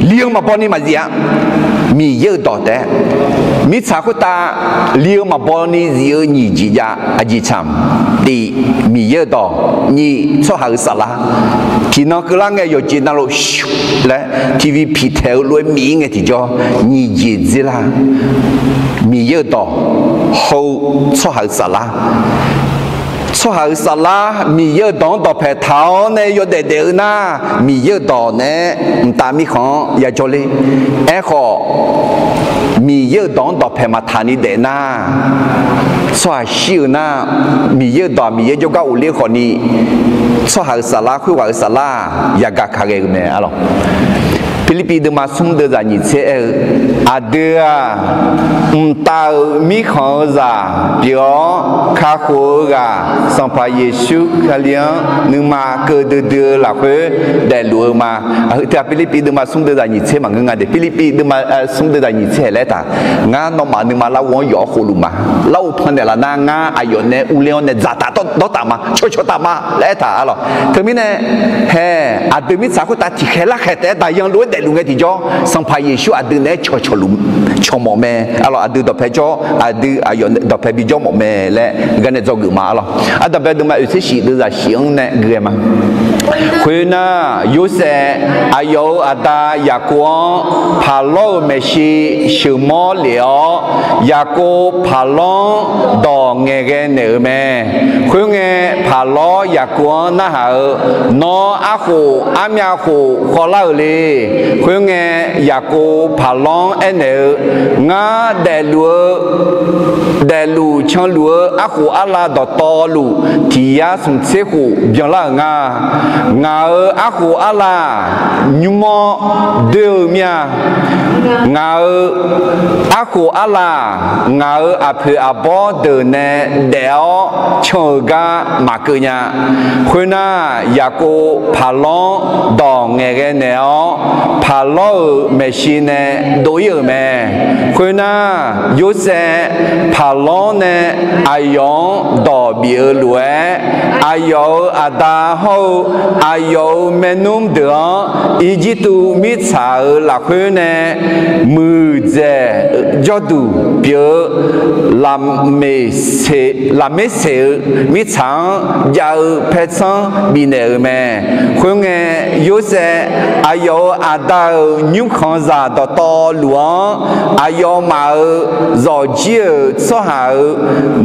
liu maboni mazia มีเยอะต่อแต่มีสาคุตาเลี้ยวมาบอนี่เยอะนี่จียาอาจิชามตีมีเยอะต่อนี่ชอบหาสาระที่น้องกำลังอยู่จีน่าโลชิและทีวีพิเทลรวยมีเงี้ยที่จอนี่จีจิละมีเยอะต่อเขาชอบหาสาระชอบหาสาระมีเยอะต่อต่อแผ่เท้าเนี่ยอยู่เด็ดๆนะมีเยอะต่อเนี่ยตามีของอย่าจเลยขอมีเยอะต่อแผ่มาทานี่เด็ดนะชอบชิวนะมีเยอะต่อมีเยอะก็อุเลี้ยคนนี้ชอบหาสาระคุยหาสาระอยากกะเกย์เนี่ยอะไรฟิลิปปินส์มาส่งเดือนนี้เช้าอาเดียตามีข้าวจ้าเปียวข้าวหัวสัมภาระเยซูขลียนนึกมาเกิดเดือนละเพื่อได้รู้มาแต่ฟิลิปปินส์มาส่งเดือนนี้เช้ามันงั้นเดี๋ยวฟิลิปปินส์มาส่งเดือนนี้เช้าแล้วแต่งานน้องมานึกมาเราวันยอขุลุมาเราพันเดลน่างานอายุเนี่ยอุเลียนเนี่ยจัดต่อตามาช่วยตามาแล้วแต่อะไรถึงมีเนี่ยเฮ้อาเดียมีสักคนตาที่แค่ละแค่แต่ยังรู้ลุงไอ้ที่จ่อสัมภาระเยซูอาดื้อเนี่ยช่วยลุงช่วยหมอแม่อะไรอาดื้อดอกเพจ่ออาดื้ออายุดอกเพบิจ่อหมอแม่และกันเนี่ยจ่อกุมาอะไรอาดอกเพดูมาอุตส่าห์ดูจะเสียงเนี่ยเกี่ยมาคุณน่ะยูเซอายุอาตายากวงพาโลเมชิชิมอเหลียวยากูพาลงดอกเงี้ยเนื้อแม่คุณเงี้ยพาโลยากวงน่าหานออาหูอามีอาหูขอเล่าเลยคุณเงี้ยยากูพาลงเอ็นเนื้องาเดลูช่างลัวอาหูอาลาดอตอลูที่ยาสุนเสหูยังละงาอาหูอาลายุมอเดือเมียอาหูอาลางาอาเพออาบอเดินเนเดียวชงกามาเกียคุณน่ะยากูพาลงดองเงี้ยเนียวพาลงเมชิเนดูเยอะแม่คุณน่ะยูเซพาลงเนอายองดอเบียลวยอายออาดาหูอายอเมนุมเดืออีจิตุมิสาลักคุณเนมือเจจอดูเปียลาเมเสมิชังยาวเพชรบินเอเมคุณเงยูเซอายออาดายุคขันซาดตอหลวงอายอมาจอจีสหา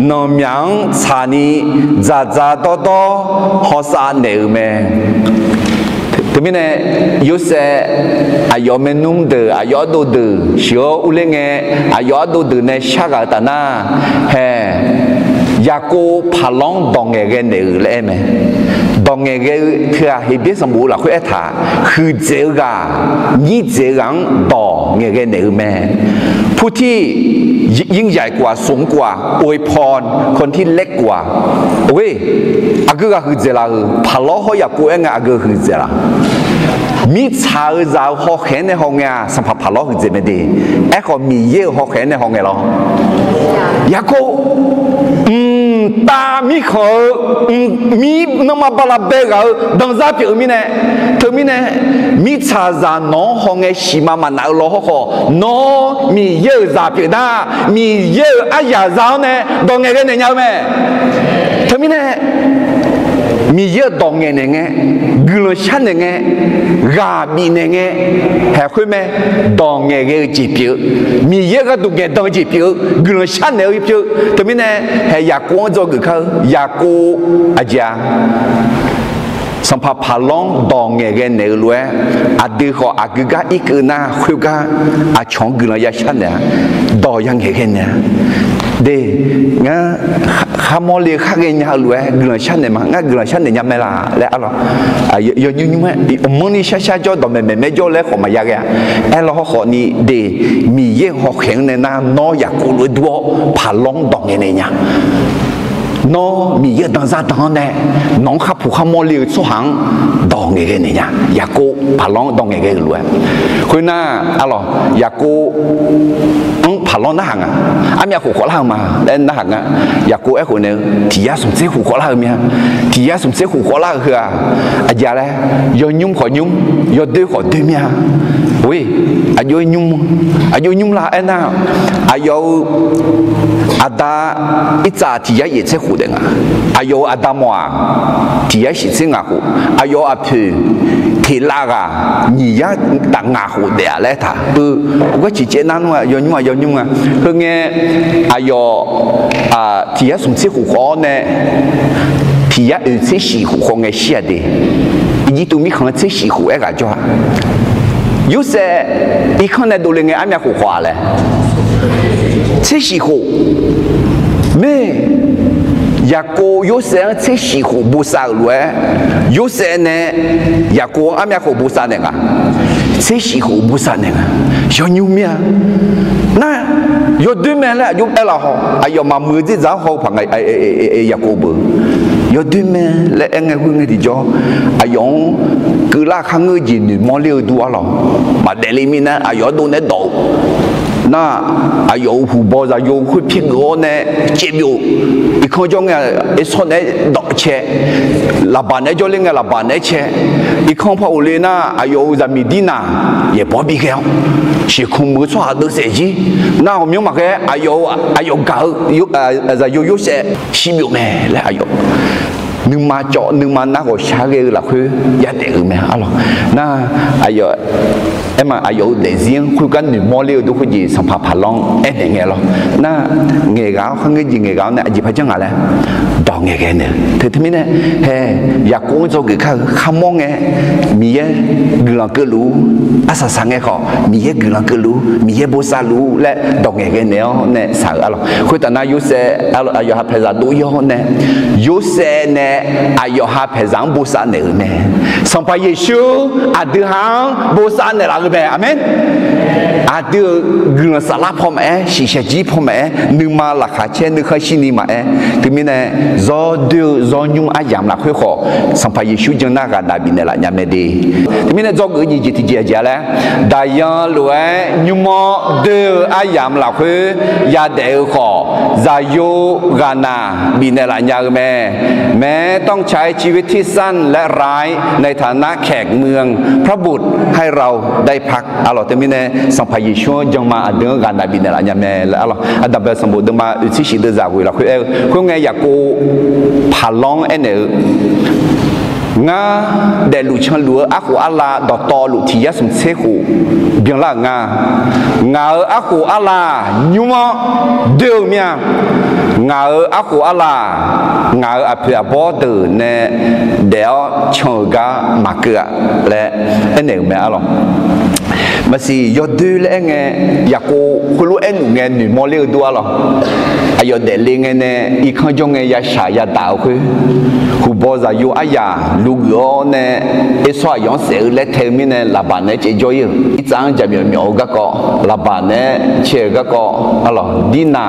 นอมยังชานีจาตอฮอสานเนเมถึงแม้เนี่ยยูเซอายอเมนุมเดอายอดูเดอเชียวอุเลงเงอายอดูเดอเนี่ยชักตานาเฮยากูพาลงดองเงเกเนอเลยไหมดองเงเกคือเฮเบสมูล่ะคุยท่าคือเจ้านี่เจ้าดองเงเกเนอแม่ผู้ที่ยิ่งใหญ่กว่าสูงกว่าอวยพรคนที่เล็กกว่าเว้ยอากูก็คือเจ้าพาลงเขาอยากกูเองอากูคือเจ้ามีชาวเจ้าเขาเห็นในห้องเงี้ยสัมผัสพาลงคือเจ้าไม่ดีเขามีเยอะเขาเห็นในห้องเงี้ยหรออยากกูตามีเขามีน้ำมาบลาเบกเอาดังซาเปียมีเนี่ยเธอมีเนี่ยมีชาจานน้องห้องเอชิมามันเอาล้อเขาน้องมีเยอะซาเปียด้ามีเยอะอายาจาวเนี่ยดองเงี้ยกันเนี่ยไหมเธอมีเนี่ยมีเยอะดองเงี้ยเนี่ยกลัวฉันเนี่ยกาบีเนี่ยเห็นคุยไหมดองเงี้ยจีบมีเยอะก็ดูเงี้ยดองจีบกลัวฉันเนี่ยจีบแต่ไม่เนี่ยเห็นอยากกู้จงเขาอยากกู้อาจารย์สัมผัสพลังดองเงี้ยเนี่ยรวยอาดีเขาอากูก็อีกนะคุยก็อาชงกลัวอยากฉันเนี่ยดองยังเงี้ยเนี่ยเด้งาข้ามอลีข้าเงี้ยรวยกลัวฉันเนี่ยมั้งกลัวฉันเนี่ยยังไม่ละแล้วอะไรยยุ่งไหมมันนี่ช้าๆจอดไม่จอแล้วเขามาอยากเนี่ยแล้วเขานี่เด้มีเยอะเขาแข็งเนี่ยนะน้อยอยากกู้รวยด้วยพลังดองเงี้ยเนี่ย nó mi ye dans ra dans nè nó khắp phụ khăm mò liu số hàng đỏ nghe cái này nha ya cô phá long đỏ nghe cái luôn khơi na alo ya cô phá long na hàng à anh ya khổ lao mà đến na hàng à ya cô ấy khổ nè thì ya sum sẽ khổ lao mía thì ya sum sẽ khổ lao hả à giờ đây do nhung khỏi nhung do đưa khỏi đưa mía ui à do nhung là anh nào à do ada ít thì ya也sẽ khổ đấy à do ada mua thì ya sẽ sinh ngã khổ à do à phu thì là à nhỉ ya tặng ngã khổ để à lấy thà cái chỉ chế năng mà do nhung à hơn nghe à do à thì ya sum sẽ khổ nè thì ya sẽ xì khổ nghe xia đi ý tụi mình không sẽ xì khổ cái cho有些一看呢，都连个阿面胡话嘞，这时候，没，也过有些人这时候不杀路哎，有些呢也过阿面胡不杀人啊，这时候不杀人啊，要牛命，那有对面嘞，有哎啦好，哎要嘛มือที่จะ好朋友也过不。有对面来安个混个地方，啊用格拉看个人女毛溜多了，嘛在里面呢，啊有都那倒，那啊有湖泊就有去偏个呢，接有，一看中个一说呢倒车，老板呢就另个老板呢车，一看跑来呢，啊有在米地呢，也不比较，是空没错都设计，那我明白个，啊有搞有些西苗咩来啊有。nhưng mà chọn nhưng mà nó có xa ghê là khuyên giá để ở mẹ alo na ayo em mà ayo để riêng khuyên cái người mua liều đâu có gì sản phẩm phá long em để nghe lo na nghề gạo không cái gì nghề gạo này gì phải chẳng là đào nghề cái này thì thế này he ya cũng cho cái khăm mong nghe mía gừng cơ lú asa sang nghe họ mía gừng cơ lú mía bố sa lú lại đào nghề cái này nè sao alo khuyên ta na yêu xe alo ayo hấp ra đôi yêu nè yêu xe nè ayo ha pezang bosa ne me sampai Yesu ada hang bosa ne la me amen ada guna salah pom si saji pom numa la kha chen nu kha sini ma tu mine zo de zo nyum ayam la khoi kho sampai Yesu jeng na ga da bin la nyam ne de tu mine zo ge ji ji ti ja la da ya lue nyumo de ayam la khoi ya de kho za yo ga na bin la nya meต้องใช้ชีวิตที่สั้นและร้ายในฐานะแขกเมืองพระบุตรให้เราได้พักอัลลอฮ์จะมีในสัมภาระช่วยจังมาเดินกันได้บินอะไรอย่างเงี้ยแล้วอัลลอฮ์อันดับสมบูรณ์มาอุทิศชีวิตจากวิลาคุณไงอยากกูผ่านล้องเอ็นเองาเดลุชันลัวอักูอัลลาดอตอลุที่ยสมเสกูเบียงละงาอักูอัลลาญุมะเดียวเมียงาอักูอัลลางาอภิบาลเดินเนี่ยเดี๋ยวชงกามาเกะและเอ็นเองไม่เอาหรอกมาสิยอดดูแลไงอยากกูคุณรู้เอ็นหนูไงหนูมอเลี้ยตัวหรออายอดเดลิงไงเนี่ยอีกข้างจงไงยาชายาดาวคือบอกจะอยู่อายาลูกย้อนเนี่ยไอ้สายย้อนเสือเล็กเทมิเนี่ยลาบานเนี่ยจะจ่อยอีจังจะมีเหมียวก็ลาบานเนี่ยเชื่อก็อะไรดีน่า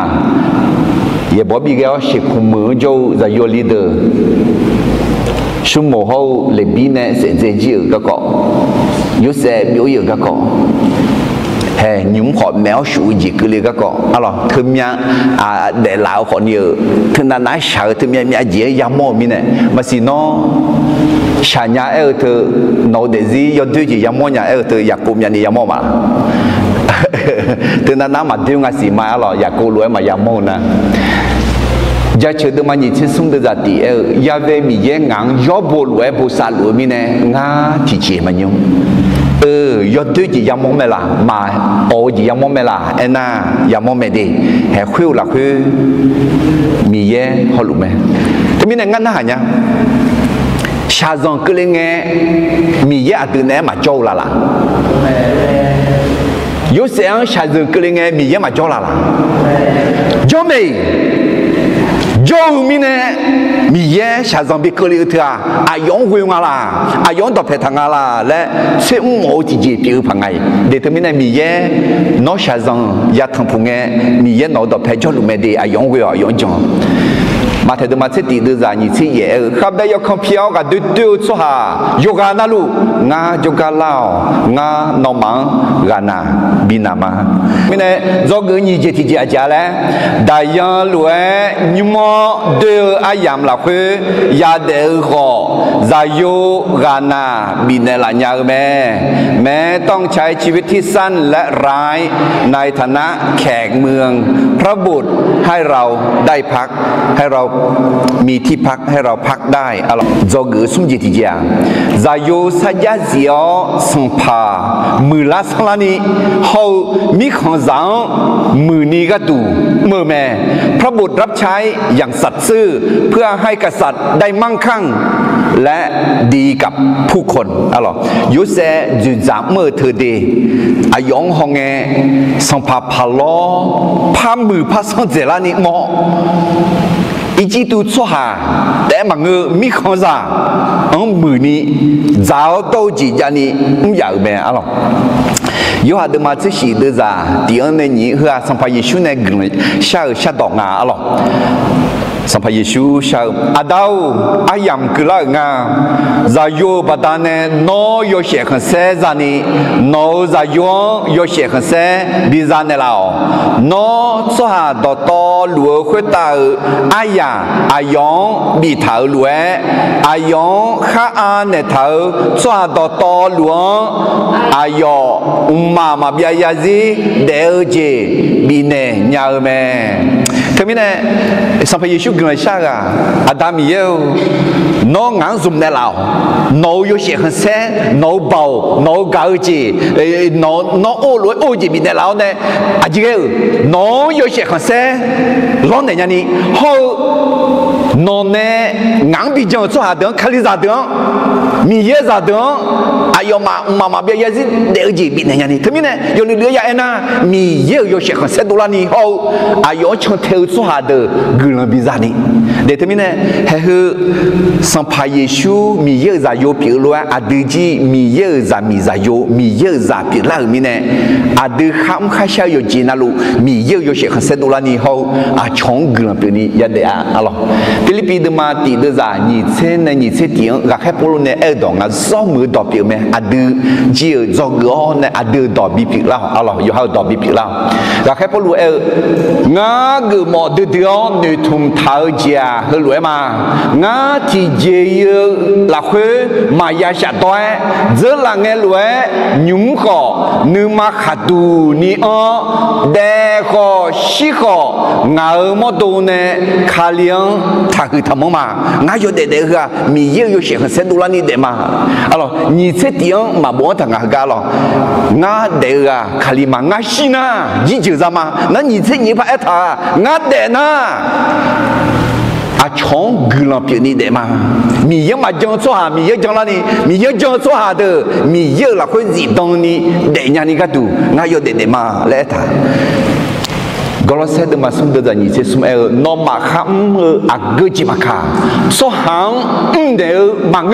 也不比较是苦闷就在有里的，什么好里边呢？现在只有个个，有些没有个个，嘿，你们好描述一个那个个，啊咯，他们啊，在老好有，他那那小他们也也毛病呢，嘛是喏。ชาญาเธอนอเดซียอดด้วยจียามอญาเธออยากกุมยานียามอมาเธอนั้นน้ำมาดิ้งอาศีมาหรออยากกูรวยมายามอนะยาเชื่อตัวมันยิ่งที่สุดจะดียาเวมีเยงังยอบบรวยบุษาลวยมีเนี่ยงาที่เจมันยุ่งยอดด้วยจียามอไม่ละมาโอจียามอไม่ละเอ็น่ายามอไม่ดีแห่คุยละคุยมีเยฮอลุไหมแต่มีเนี่ยงั้นน่าเนี่ยชาซองก็เลยไงมีเยอะตัวเนี่ยมาโจละล่ะ有些人ชาซองก็เลยไงมีเยอะมาโจละล่ะโจไม่โจมีเนี่ยมีเยอะชาซองไปก็เลยเถอะอายองวิ่งมาละอายองตบเพทังละและเชื่อมโอจีจีเปียวพังไงเดี๋ยวมีเนี่ยมีเยอะน้องชาซองอยากทำพุงไงมีเยอะน้องตบเพจลุไม่ดีอายองวิ่งอายองจง mà thấy được mà chết đi đưa ra như thế vậy khắp đây có không phiếu cả đôi tiêu số hà yoga na lu nga yoga lao nga nó mang gana binama mình này do cái như vậy thì chỉ là lẽ đại dương lúa nhưng mà đưa ai làm là khơi ya để họ ra yoga bin là nhà mẹต้องใช้ชีวิตที่สั้นและร้ายในฐานะแขกเมืองพระบุตรให้เราได้พักให้เรามีที่พักให้เราพักได้อะไรจงสุ่มจิตใจจะอยู่สัจจะเสียสัมภามือละสังลานีเขามีของสังมือนี้ก็ดูมือแม่พระบุตรรับใช้อย่างสัตย์ซื่อเพื่อให้กษัตริย์ได้มั่งคั่งและดีกับผู้คนอะไรยุเสจุจามเมื่อเธอดีอายองฮองเงสัมภาพาล้อพามือพาสังเจรานิมออีจีตูชัวหาแต่บางเงมีข้อจ่ามือนี้เจ้าโตจีจานี่อยากเป็นอะไร有下的嘛，这些的啥？第二呢，你和上怕耶稣呢，下到啊了。สัมภาระชูชาวอาดาวอายามกลางาจะโยบดานเนโนโยเชขันเซจานีโนจะโยเชขันเซบิจานเนลาวโนสหาดตอหลวงขุดตาอายาอายองบีเท้าหลวงอายองข้าอันเนเท้าสหาดตอหลวงอายอมาเบียยาซีเดอเจบีเนญาเมทำไมเนี่ยสัมภาระชูกลางชาgaอาดามีเยน้องงานซุ่มในเราน้อง有些很深น้องเบาน้อง高级น้องโอ้รวยโอ้จีมีในเราเนี่ยอาจจะน้อง有些很深ร้อนในอย่างนี้เขาน้องเนี่ยงานบิจารณ์做下等看理啥等มีเยอะ啥等อายุมาเบียยาสิเดี๋ยวจีมีในอย่างนี้ทำไมเนี่ย有你留下来呢มีเยอะ有些很深多了你เขาอายุช่างเท่า做下的个人比啥呢เดี๋ยวทำไมเนี่ยให้คือสัมภาระชูมีเยอะจะโยปีล้วนอาดูจีมีเยอะจะมีจะโยมีเยอะจะปีละมีเนี่ยอาดูข้ามข้าเช่าอยู่จีน่าลูมีเยอะ有些很深多了你เขาอาช่อง个人ปีนี้ยัดเดียอะไรฟิลิปปินส์มาตีเดือดนี่เช่นในนี่เช่นที่รักให้พวกเราเนี่ยดองอ่ะสองมือดอกปีไหมอาดูจีจอกก้อนเนี่ยอาดูดอกปีละอะไรอยู่ห้าดอกปีละรักให้พวกเรางากูมอดูเดียวนึกทุ่มเท้าเจียคือรวยมางาที่เจียหลักคือมายาชาตัวเจอหลังเงรวยยุ่งข้อนึกมาขัดดูนี่เด็กข้อชิข้องาหมดตัวเนี่ยขาเลี้ยงถ้าคือทำมางาอยู่เด็กๆก็มีเยอะอยู่เสียงเส้นดูแลนี่เด็กมาอะไรนี่เสียเดียวมาบอกทางงากันหรองาเด็กก็ขาลีมางาชินะยิ่งเจอจะมานั่นนี่เสียนี่พระเอธางาเด็กนะอาช่องกลับเปลี่ยนนี่เด็กมามีเยอะมาจังตัวหามีเยอะจังละนี่มีเยอะจังตัวหาเด้อมีเยอะละคนจีตรงนี้เด็กนี่ก็ดูงาอยู่เด็กมาแล้วท่ากอลเซดมาสุ่มเดือดนี่เชื่อสุ่มน้องมาข้ามอักเกจิมาข้าสหังเดียวมัง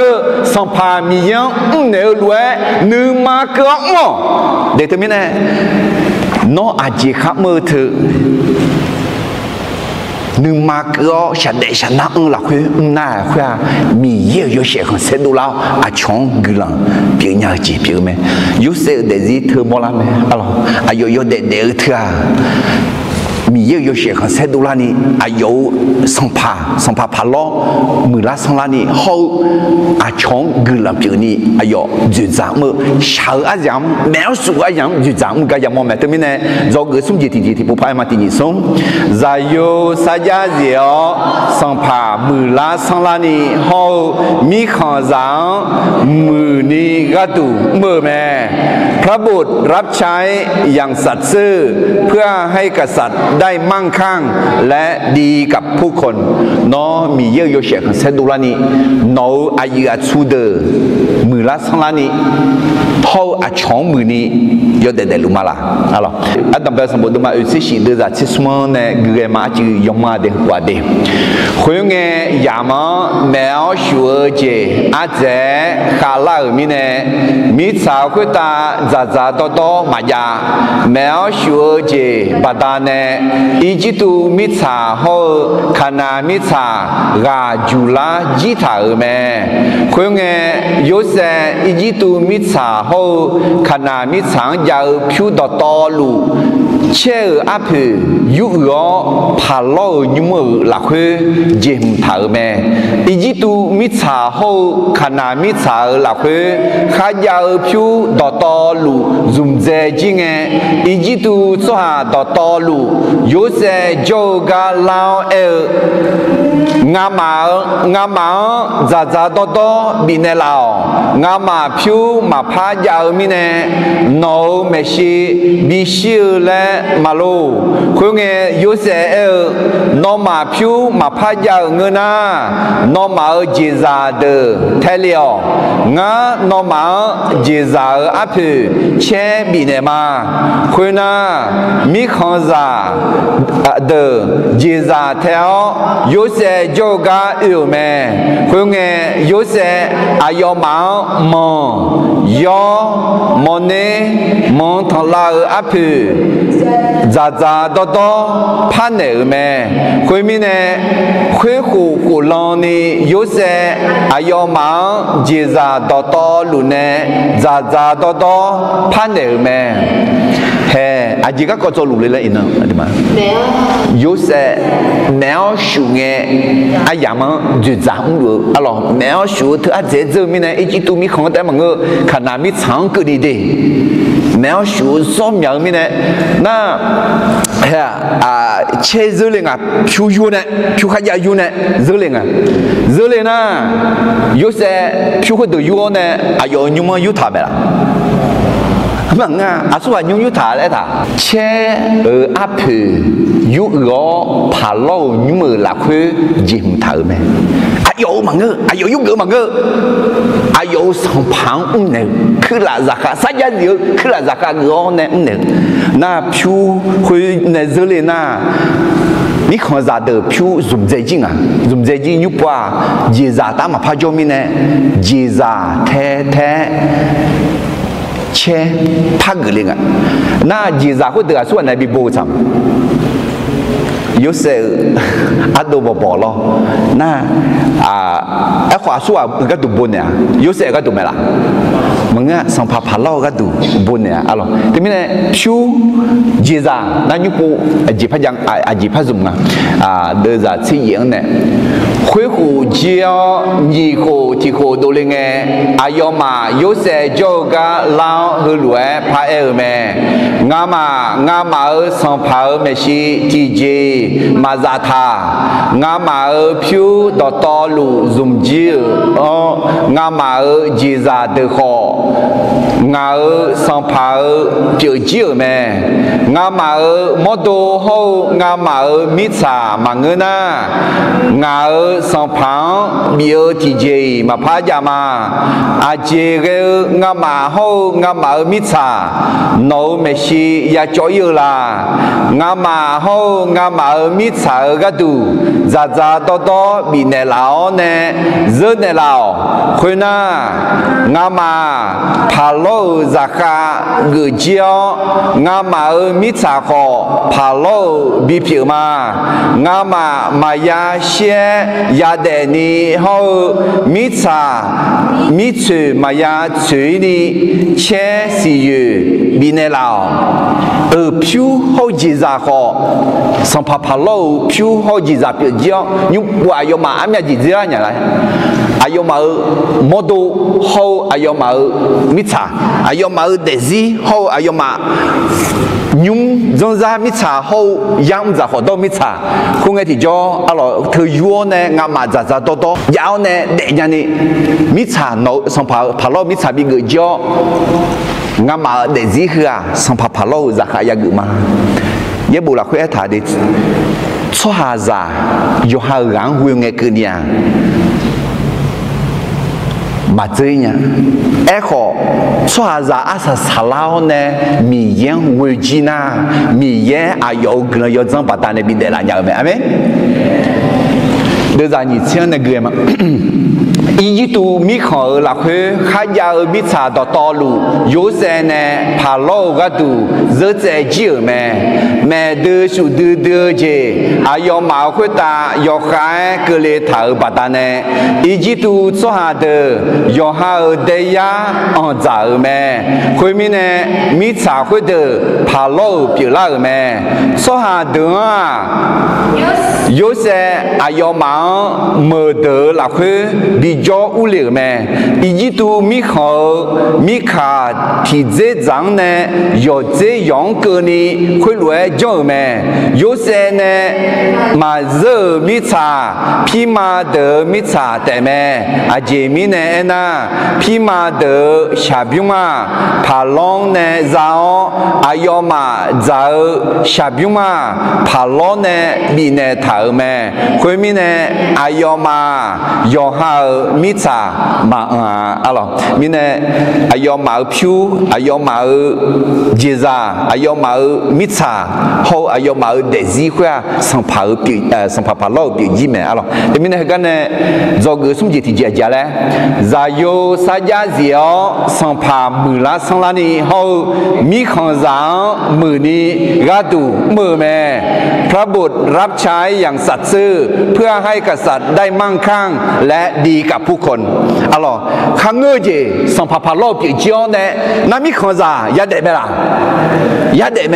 สัมภามียังเดียวรวยนึกมาเกือบหมดเด็กตัวนี้เนี่ยน้องอาจจะข้ามมือถือนึกมาก็ฉันเด็กฉันนั่งหลับคุยน่าคุยมีเยอะอยู่เสียงเสด็จแล้วอาช่องกลังเปลี่ยนยาจีเปลี่ยนไหมยุเสด็จเธอมอลาไหมอะไรอายุเด็กเด็กเธอมีเยอะอยู่เสียงเสด็จแล้วนี่อายุสัมภาพาล้อมือละสังลานี่เขาอาช่องกลังเปลี่ยนนี่อายุจุดจามชาวอาจารย์แมวสุอาจารย์จุดจามก็ยังมองไม่ถึงเนี่ยจอกสุ่มจีที่ผู้พายมาที่นี่ส่งใจอยู่สัจจะเดียวสัมภามือละสังลานี่เขามีข้อสั่งมือนี้ก็ดูมือแม่พระบุตรรับใช้อย่างสัตย์ซื่อเพื่อให้กษัตริย์ได้มั่งคั่งและดีกับผู้คนน้อมีเยอะโยเชขันเซดูลานีน้ออายุอาชูเดอมือละสังลานีเขาอาช่องมือนี้ยอดเด็ดลุมาละอะไรอันดับแรกสมบูรณ์มาอุตสิเดือดชิสมอนเนี่ยเกลือมาจียมาเด็กกว่าเด็กคุยเงี้ยยามาแมวชัวเจอาเจขาลามีเนี่ยมีสาวคุยตาจะ za za to to ma ya mèo shuo je bà ta nè ý chí tu mi cha ho khana mi cha ga jula ji tha me khuyên nghe yo se ý chí tu mi cha ho khana mi cha ya phiu to to lu che áp yu yo pa lo như mơ là khuê dìm thở mẹ ý chí tu mi cha ho khana mi cha là khuê khá giờ phiu to to lu dùng dè chi nghe ý chí tu cho hà to to lu yo se jo ga lao ngà mà za za to to bị nè lao ngà mà phiu mà phá giờ mi nè nấu mẹ si bị siêu lẽ mà lu khuyên nghe yo se nó mà phiu mà phá giờ người na nó mà ở chỉ ra de thế liệu ngà nó mà chỉ ra áp che bị nè mà khuyên na mi không ra de chỉ ra theo yo se yoga yêu mẹ khuyên nghe yo se ayo mà mò yo money mong thằng la áp za za to to phan nè mẹ khuyên mi nè khuyên khu long ni yo se ayo mà chỉ ra to lu nè za za to phan nè mẹ hè à chỉ có cho lù lên lại nữa đi mà yo se mèo shu nghe à ya mà ju zang lu à lo mèo shu thứ à dễ dễ mi nè ít tu mi không tại mà ngơ khả năng mi chẳng cứ đi đi mèo shu số mèo mi nè na à che dữ lên à phiu yu nè phiu khai ya yu nè dữ lên à yo se phiu cái đồ yu nè à yo nhưng mà yu thà bè vâng à số là nhung thả đấy thả che ở áp yu gõ phá lâu nhưng mà là khuê dìm thở mẹ ayo mà ngơ ayo yu gỡ mà ngơ ayo sòng phẳng nè cứ là giả cả sát giá nhiều cứ là giả cả gõ nè nè na phiu khuê nè dữ lên na mi không ra được phiu dùng dây chinh như qua dì giả ta mà phá cho mi nè dì giả thế che phá gửi lên à na dì giả có được à số này bị bồ chậm yo se ado bỏ lo na à khóa số à cái tụ bồn nè yo se cái tụ mẹ là mừng á sang phá lo cái tụ bồn nè alo thì mình này phiu dì giả na như cô dì phá giang dì phá dùng đưa ra chỉ diễn nè khuê khu chiao nhị khu thì khu đồ lên nghe ayo mà yo se cho ga lao hư lúa phá mẹ ngà mà ở sang phá mẹ si ti mà ra thà ngà mà ở phiu to lu dùng chiu ngà mà ở dì ra từ khó ngà ở sang phá chiu chiu mẹ ngà mà ở mô tô hô ngà mà ở mít xà mà ngơ na ngà ở sang phá bia thì gì mà phá ra mà chị cái ngà mà hô ngà mà ở mít xà nấu mẹ si ya cho yêu là ngà mà hô ngà mà ở mít xà cái tủ za to bị nè lão nè dơ nè lão khuyên na ngà mà phá lô ra khá gửi chiếu ngà mà ở mít xà khó phá lô bị phiêu mà ngà mà ya xe ya đẻ ni hô mít xà mít chữ mà ya chữ ni che xì yu bị nè lão ở phiêu hô dì ra khó xong phá lô phiêu hô dì ra phiêu chiếu nhưng quả yo mà ám ya dì ra nhỉ lại ayo mà mô tô hô ayo mà mít xà ayo mà để gì hô ayo mà nhung dân ra mít xà hô yam ra khó đâu mít xà không nghe thì cho alo thứ yuo nè ngà mà za to yao nè để nhà nè mít xà nấu xong phá lô mít xà bị người cho ngà mà để gì hả xong phá lô ra khá ya gửi mà nhé bù là khuyết thả để cho hà giả yo hà gắng huyền nghe cử nhà mà chơi nhá echo cho hà giả asa salao nè mi yen virgina mi yen ayo gần yo dân bát này bị để lại nhà mẹ amen đưa ra nhị chiang này người mà อีตูมีขอหลักเฮข้ายามิชาต่อตอลูโยเซเนพาโลกตูเจเจจิเมเดสุเดเจอายอมาคุตายอขายเกเลถาบัตาเนอีตูสหาเดยอหาเดียอันจ่าเมคุยมิเนมิชาคุเดพาโลเปียลาเมสหาเดโยเซอายอมาเมเดหลักเฮบิจออุเลเมอีตูมีขอมีขาที่เจจังเนยอเจยองเกนีคุยรวยจอเมโยเซเนมาเจมิชาพี่มาเดมิชาแต่เมอาเจมิเนนะพี่มาเดชาบิมาพาลองเนจาวอายอมาจาชาบิมาพาลองเนบีเนถาเมคุยมิเนอายอมายอหามิชามาอะไรมิเนอายอมาผิวอายอมาเจซาอายอมามิชาเขาอายอมาเดซิขวาสัมภาปีสัมภาพาโลปีจิเมอะไรมิเนกันเนจอกสมจิตเจจาเลจาโยสัจเจียวสัมภามือละสังลานีเขามีขันจางมือนี้กาดูมือแม่พระบุตรรับใช้อย่างสัตย์ซื่อเพื่อให้กษัตริย์ได้มั่งคั่งและดีกับผู้คนอ๋อข้างเงยจีสัมภาระโลกเจียวเนี่ยนั่นมีข้อจ่ายาเดะไหมล่ะยาเดะไหม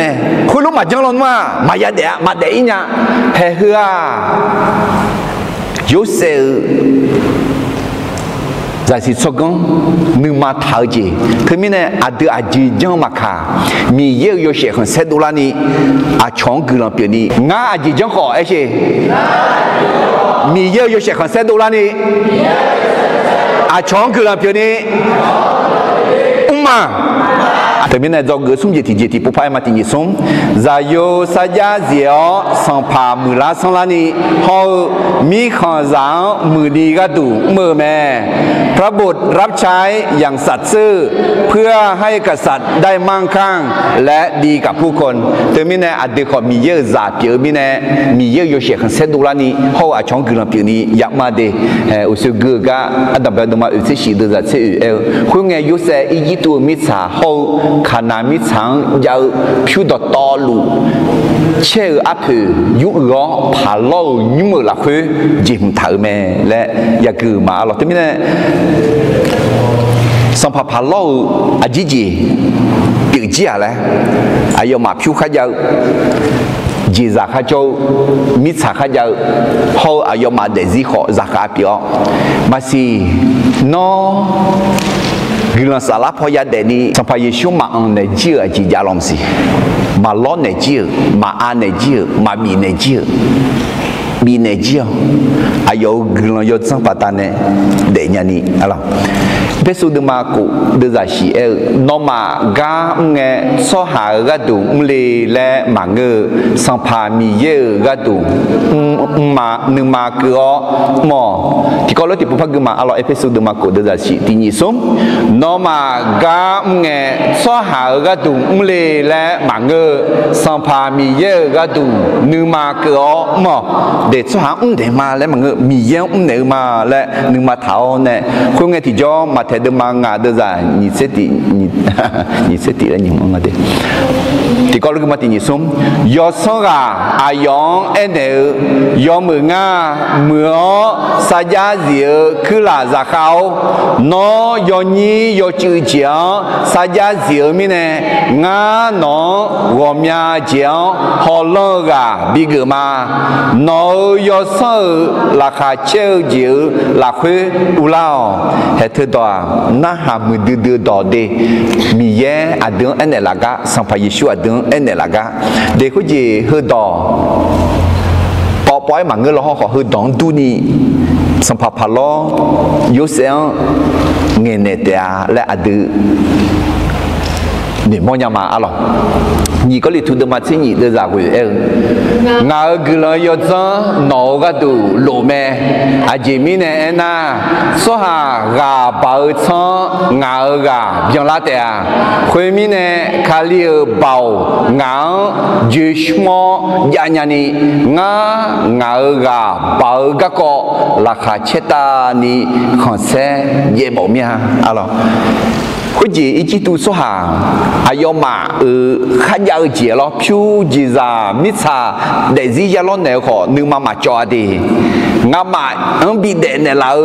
คุณรู้มาจังหวะว่ามายาเดะมาเดะอีเนี่ยเฮือโยเซ在是做工，你嘛投资，他们呢阿对阿จีจังมาค่ะมีเยอะเสียคน$10นี่อาช่องกุลเปียนี่งาอาจีจังขอไอ้เช่มีเยอะเสียคน$10นี่อาช่องกุลเปียนี่มาแต่ไม่ในจอกสมเจติผู้พายมาติสมจะโยสัจเจียวสัมภามือละสังลานีเขามีข้อจางมือดีก็ดูมือแม่พระบุตรรับใช้อย่างสัตย์ซื่อเพื่อให้กษัตริย์ได้มั่งคั่งและดีกับผู้คนแต่ไม่ในอดีตมีเยอะจ่าเปียไม่ในมีเยอะโยเสียคน$10นี่เขาอาช่องกุลเปียนี่อยากมาเดอุศกุกะอันดับดมาอุศชีเดจะเชื่อคุณไงยุเสอีตัวมิชาเขาขนาดมิชังยาวผิวดอตอลูเชื่ออัพยุร้องผาโลยุ่งมือละคือจิมถ่ายแม่และอยากคือมาหรอกแต่ไม่ได้สัมผัสผาโลอาจีจีปีจีอะไรอายมาผิวขยาวจีจากข้าเจ้ามิชาข้าเจ้าเขาอายมาเดซิขอจากข้าเปียมาสิน้อกินสาระพอยาเดนี่สัมภาระชุ่มมาอันเนจิอจีจาลอมสิมาล้อเนจิมาอันเนจิมามีเนจิอายุกินยศสัมปทานเนเดญานีอะไรเปสุดมากุเดจาชีนอมากาเงสหากระดุมเลและมังเงสัมภามีเยกระดุมาหนึ่งมาเกอหมอที่ก็เลยที่ผู้พักมาอะไรเปสุดมากุเดจาชีที่นี่สมนอมากาเงสหากระดุมเลและมังเงสัมภามีเยกระดุหนึ่งมาเกอหมอเด็ดสหเดมาและมังเงมีเยเนมาและหนึ่งมาเท้าเนี่ยคุณไงที่จอมาเดมังงาเดจ้านิเสติแล้วนี่มังงาเดที่ก็รู้กันมาที่นี่สมยอสงาอายองเอเนยอมืองาเมื่อสัจเจียคือลาจากเขาโนยอนี้ยอจืดเจียสัจเจียมีเนี่ยงาโนวอมยาเจียฮอลลกาบิกมาโนยอสราคาเชี่ยวเจียราคาอุลาเหตุตัวน่าหามือดื้อดอเดมีเยอดึงเอ็นเอลากาสัมภาระชั่วดึงเอ็นเอลากาเด็กเขาจีฮือดอปอปอยมังเงลอขอฮือดองดูนี่สัมภาระล้อยุเสียงเงินเนตยาและอดึ你莫样嘛阿咯，你个里头的嘛这你的咋会我个人要真哪个都路咩？啊前面呢那说下个包仓我个变拉的啊，后面呢卡里包我就什么呀呀呢我个包个个拉卡切达你看谁也冇命阿咯。或者一直都说哈，还要嘛看家的节咯，票子啊、米茶，但是也老难喝，你妈妈教的，我妈比的那老，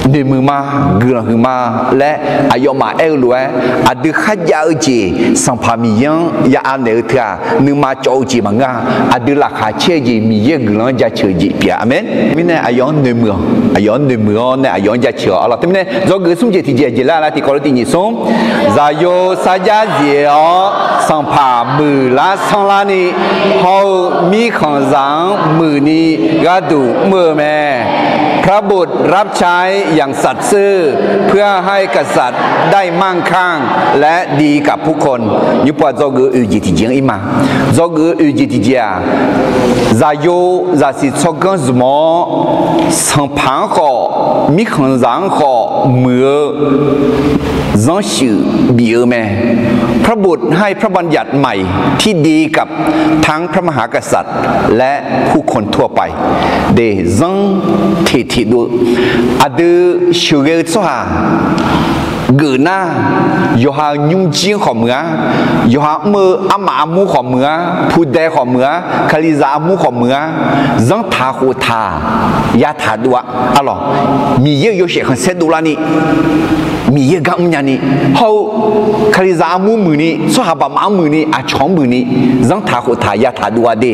你们嘛，个人嘛，来还要嘛爱路哎，啊对看家的节，上怕米样也按那个啊，你妈教节嘛啊，啊对拉卡切节米样个人家吃节，别阿门。明天还要你们，还要你们哦，那还要家吃啊了，对不对？做个送节提节啦啦，提高。第二松，再有三家节哦，上爬木拉上拉呢，好米康上木呢，个都木咩？พระบุตรรับใช้อย่างสัตย์ซื่อเพื่อให้กษัตริย์ได้มั่งคั่งและดีกับผู้คนยุปจกืออุจิติจิงอิมาจกืออุจิติจีาจาโยจาสิชกันสมอสังพังขอมีขันรังขอเมื่อจังชื่อเบียแม่พระบุตรให้พระบัญญัติใหม่ที่ดีกับทั้งพระมหากษัตริย์และผู้คนทั่วไปเดจังที่ดูอาดูชื่อเรื่องว่าเกิดหน้าอยู่หายุ่งจีนของเมืองอยู่หามืออามามูของเมืองผู้ใดของเมืองคาลิซามูของเมืองจังทาหูทายาทาดัวอะหรอมีเยอะอยู่เสียงเสดูลานี่มีเยอะกันมันนี่เขาคาลิซามูมือนี่สหบามามือนี่อาชองมือนี่จังทาหูทายาทาดัวเด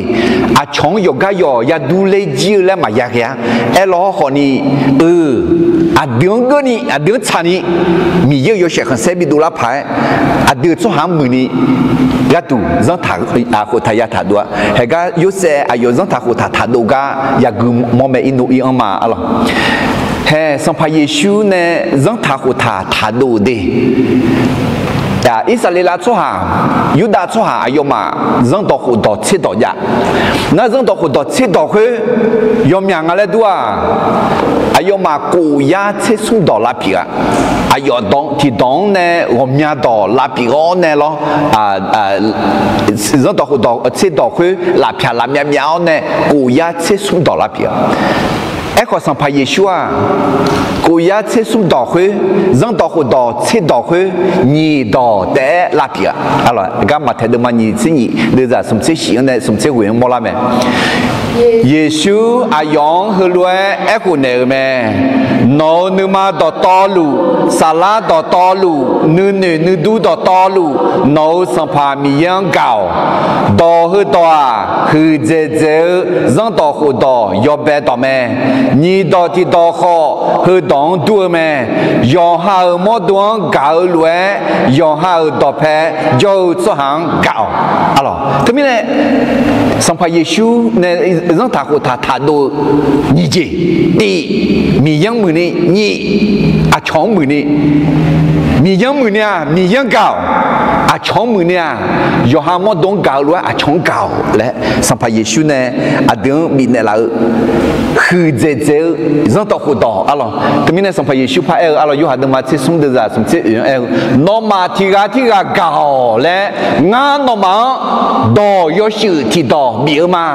อาชองยกกายอยาดูเลจีและมายาเกียเอลอคนนี้อาเดืองก็นี่อาเดืองชานี่มีเยอะอยู่เสียงเสบิดูลาพายอาเดืองสหามือนี่ก็ดูจังทาอาหูทายาทาดัวเฮก็ยุเสอายุจังทาหูทาดูกายากุมอเมอินุอีอัมมาอะล่ะเฮ้สัมภาเยซูเนี่ยจังทาหูทาดูเดอิสราเอลชั่วหายูดาชั่วหาอายุมาจังต่อหูต่อเชิดต่อยานั่นจังต่อหูต่อเชิดต่อคือยอมยังอะไรด้วยอายุมากูยาเชิดสุ่มต่อลาปีอะอายุดองที่ดองเนี่ยยอมยังต่อลาปีก็เนี่ย咯จังต่อหูต่อเชิดต่อคือลาปีลาเมียวเนี่ยกูยาเชิดสุ่มต่อลาปีไอ้ข้อสัมภาระเยซูกูอยากเชื่อสุดดอกคือจังดอกหัวดอกเชื่อดอกคือนี่ดอกแต่ลาปีอะล่ะก็มาเทดมานี่สินี่เดี๋ยวจะสมเชื่อสิ่งนั้นสมเชื่อหุ่นมอลาแม่เยซูอายองฮือรวยไอ้คนเนี่ยแม่โนนึมาดอกตอลูซาลาดอกตอลูนึดูดอกตอลูโนสัมภาระมียังเก่าดอกฮือดอกคือเจจังดอกหัวดอกยอมแพ้ต่อแม่นี่ดอกที่ดอกข้อคือดองตัวแม่ยอหาหมดดวงเก่าลวยยอหาดอกแพ้ยอสหังเก่าอะไรทำไมเนี่ยสัมภาระเยซูเนี่ยจังทาหูทาดูนี่จีดีมียังมือนี่นี่อาช่องมือนี่มียังมือเนี่ยมียังเก่าอาช่องมือเนี่ยยอหาหมดดวงเก่าลวยอาช่องเก่าและสัมภาระเยซูเนี่ยอาเดิมมีเนี่ยเราคือเจจังต่อหูต่ออะไรทำไมเนี่ยสัมภาระเยซูพระอะไรอยู่หาดมาเชื่อสมเด็จจ่าสมเชื่อนอมาที่กาเก่าและงานนอมาดอยชื่อที่ดอมีมา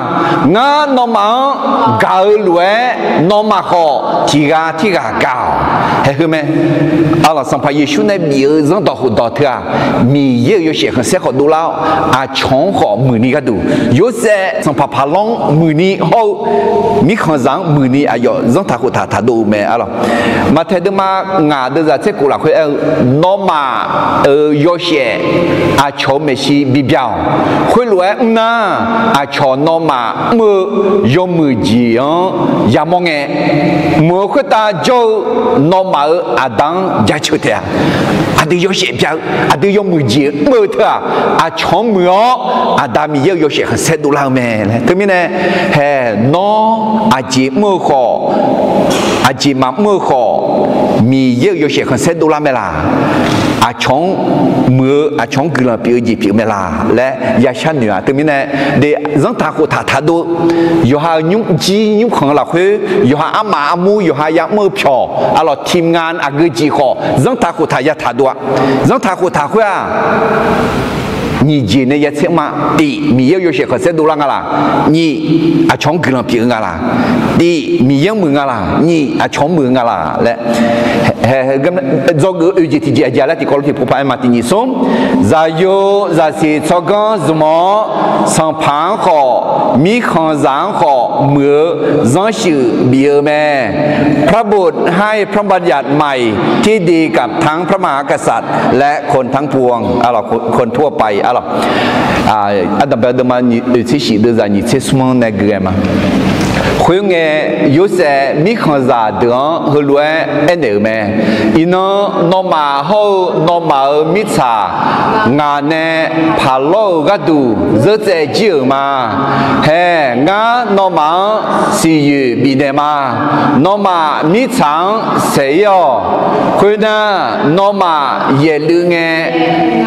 งานนอมาเก่าลวยนอมาขอที่กาเก่าเห็นไหมอะไรสัมภาระเยซูเนี่ยมีจังต่อหูต่อเถอะมีเยอะอยู่เสียงเสียขอดูแล้วอาช่องขอมือนี้ก็ดู有些สัมภาระล้องมือนี้เขามีข้อสั่งมือนี้อายุจังทาหูทาดูแม่อะไรมาเทดมางาเดือดเจ้ากุหลาบเขาโนมาโยเชอาชอเมชีบิบยาวคุยรวยน่าอาชอโนมามือยมือจียามองเงมือคุตาโจโนมาอาดังยาชุดเถอะอาดูโยเชบิยาวอาดูยมือจีมือเถอะอาชอมืออาดามีเยอะโยเชเสดูลาแม่เลยถึงมีเนี่ยเฮโนอาจีมือขอ họ chỉ mà mưa họ mi yêu sẽ không sẽ đô la mê là chống mưa chống cứ là biểu gì biểu mê là lẽ ya chăn nữa từ mình này để dân ta của thà đô yêu ha nhung chi nhung không là khuê yêu ha ama amu yêu ha ya mưa phò là team ngàn cái gì họ dân ta của thà ya thà đô dân ta của thà khuê你今年也起码第米有些可是都啷个啦，你从个人别个啦，第米有么个啦，你从么个啦嘞，咁做个预计提家啦，提考虑普遍嘛，第二种，再是做个什么上盘好，米康上好，么上修别咩，พระบุตรให้พระบัญญัติใหม่ที่ดีกับทั้งพระมหากษัตริย์และคนทั้งปวงคนทั่วไปalors d'abord demander si si deux années c'est souvent négrema khuyên nghe yếu sẽ mi khăn giả được hơi lúa anh đều mẹ nó mà hậu nó mà mi xả ngà nè phá lô gắt đủ rất dễ chịu mà hè ngà nó mà xì yu bị nè mà nó mà mi sáng sẽ yo khuyên nó mà dễ lưu nghe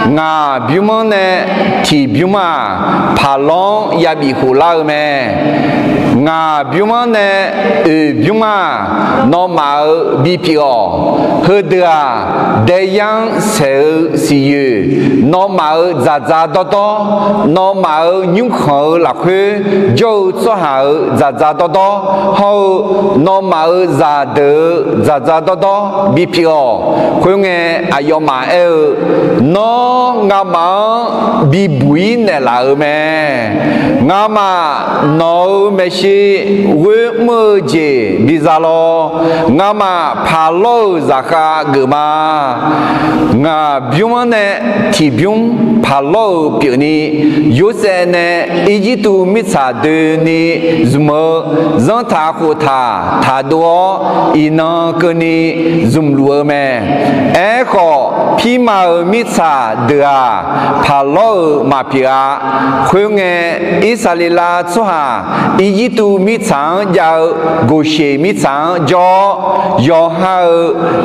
ngà biểu mong nè thì biểu mà phá lô ya bị hù lao mẹ ngà biểu mong nè biểu mà nó mà bị piò hơi đưa để yang sẽ xì yu nó mà giá đó nó mà nhung khờ là khuê dâu cho hà giá đó hậu nó mà giá đó bị piò khuê nghe ayo mà nó ngà mà bị bụi nè là mẹ ngà mà nó mẹ si quê mơ gì đi ra lo ngà mà phá lô ra khá gửi mà ngà biểu mà nè thì biểu phá lô biểu ni yếu sẽ nè ý chí tu mít xa đơ ni dùm mơ dân thả khu thả đua ý nâng cơ ni dùm lùa mẹ ế khó phí mà mít xa đơ phá lô mà phía khuê nghe ý xa lì la cho hà ý chí tu mít sáng giao gô xế mít sáng do hà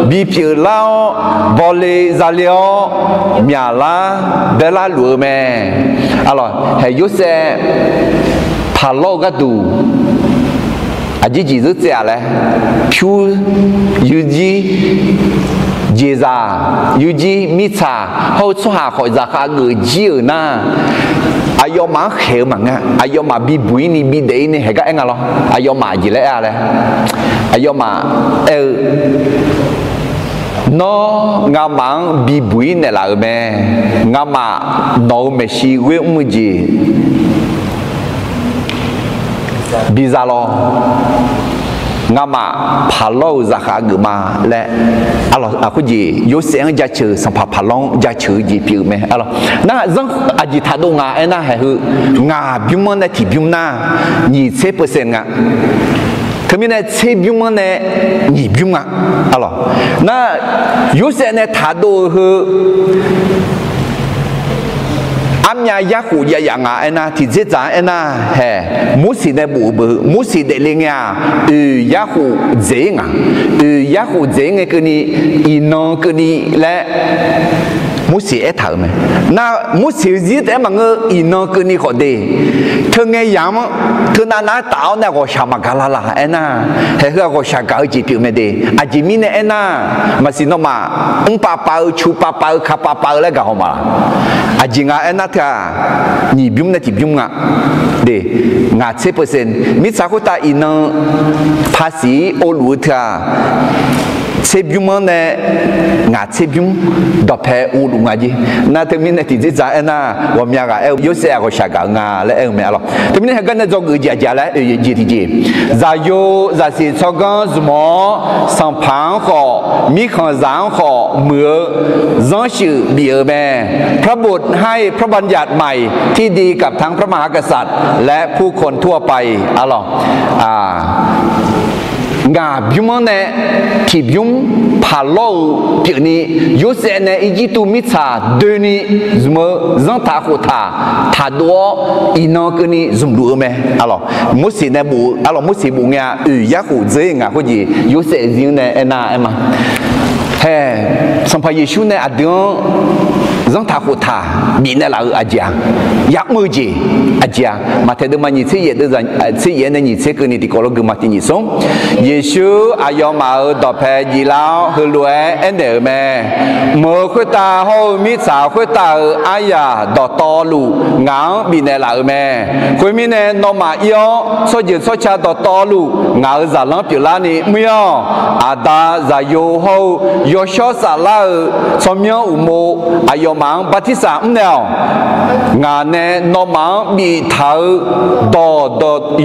bị phía lao bò lê ra liao mía la để la lùa mẹ alors hay yếu sẽ phá lô gắt đủ chỉ rất dễ lẽ phiêu yếu gì dễ ra yếu gì mít xa hậu cho hà khỏi ra khá người gì ở na ayo mà khéo mà nghe ayo mà bị bụi ni bị đấy ni hay cái anh alo ayo mà gì lẽ à lẽ ayo mà nó ngà mang bị bụi này là mẹ ngà mà nó mẹ si quê mu gì bị ra lo ngà mà phá lâu ra khá ngự mà lẽ alo cái gì yếu sáng giá trừ sang phá long giá trừ gì biểu mẹ alo na dân gì thà đâu ngà em na hay hư ngà biểu mong này thì biểu na nhị chế % ngà thế mình này chế biểu mong này nhị biểu ngà alo na yếu sáng này thà đâu hư nhà giá cụ giá dạng à na thì dễ dàng na hè muốn gì này bù bự muốn gì để lên nhà giá cụ dễ ngà giá cụ dễ nghe cái này nó cái này là muốn gì ấy thở mà na muốn gì để mà ngơ nó cái này khó đi thường nghe giảm thường na tạo na có sao mà cả là na hay là có sao cả chỉ biểu mẹ đi chỉ mình này na mà xin nó mà ba bao chú ba bao khá ba bao là cả không mà chỉ ngà na thì nhị biếm này thì biếm ngà để ngà chế %มิสาคุตาอินภาษีโอลูที่เชบิมเนี่ยงาเชบิมดอกแพอูลุงาจีน่าถึงมีในที่จะจ่ายน่ะว่ามีอะไรยศก็ชักงาและไม่อะไรถึงมีในกันเนี่ยจงกุญแจแล้วจีที่จีจะอยู่จะสิชกันสมอสัมพันธ์ขอมีข้อสั่งขอเมื่อจังชื่อเบียแม่พระบุตรให้พระบัญญัติใหม่ที่ดีกับทั้งพระมหากษัตริย์และผู้คนทั่วไปอะไรงาบิมเนี่ยที่บิมพ พาโลเปียนี้ยูเซนอีจิตุมิชาเดนี่จุมจังตาโคตาทาดัวอีนอกนี่จุมดูไหมalorsมุสีเนี่ยบุalorsมุสีบุเงียยาหูเจงอ่ะเขาจียูเซจิงเนี่ยน่ะเอ็มเฮ้สัมภาระชูเนี่ยอดีตจังตาโคตามีเนี่ยเราอาจจะอยากมือจีอาจจะมาเทเดมันยิ่งเสียเดจันเสียเนี่ยยิ่งเสียกันนี่ที่เขาลงมาที่นี่ส่งเยซูอายอมาดอเพจีลาวฮือรวยเอ็นเดอร์แม่เมื่อคุตาเขามีสาวคุตาอายาดอตอลูงามีเนี่ยเราแม่คุยมีเนี่ยนมาเยอะสอยืนสอชาดอตอลูงาจะลังเปล่านี่ไม่ยออาดาจะโยเขาโยชอสาลาสมยอุโมอายอมังปฏิสามเนี่ยงานเนี่ยนมามีเท้าดอ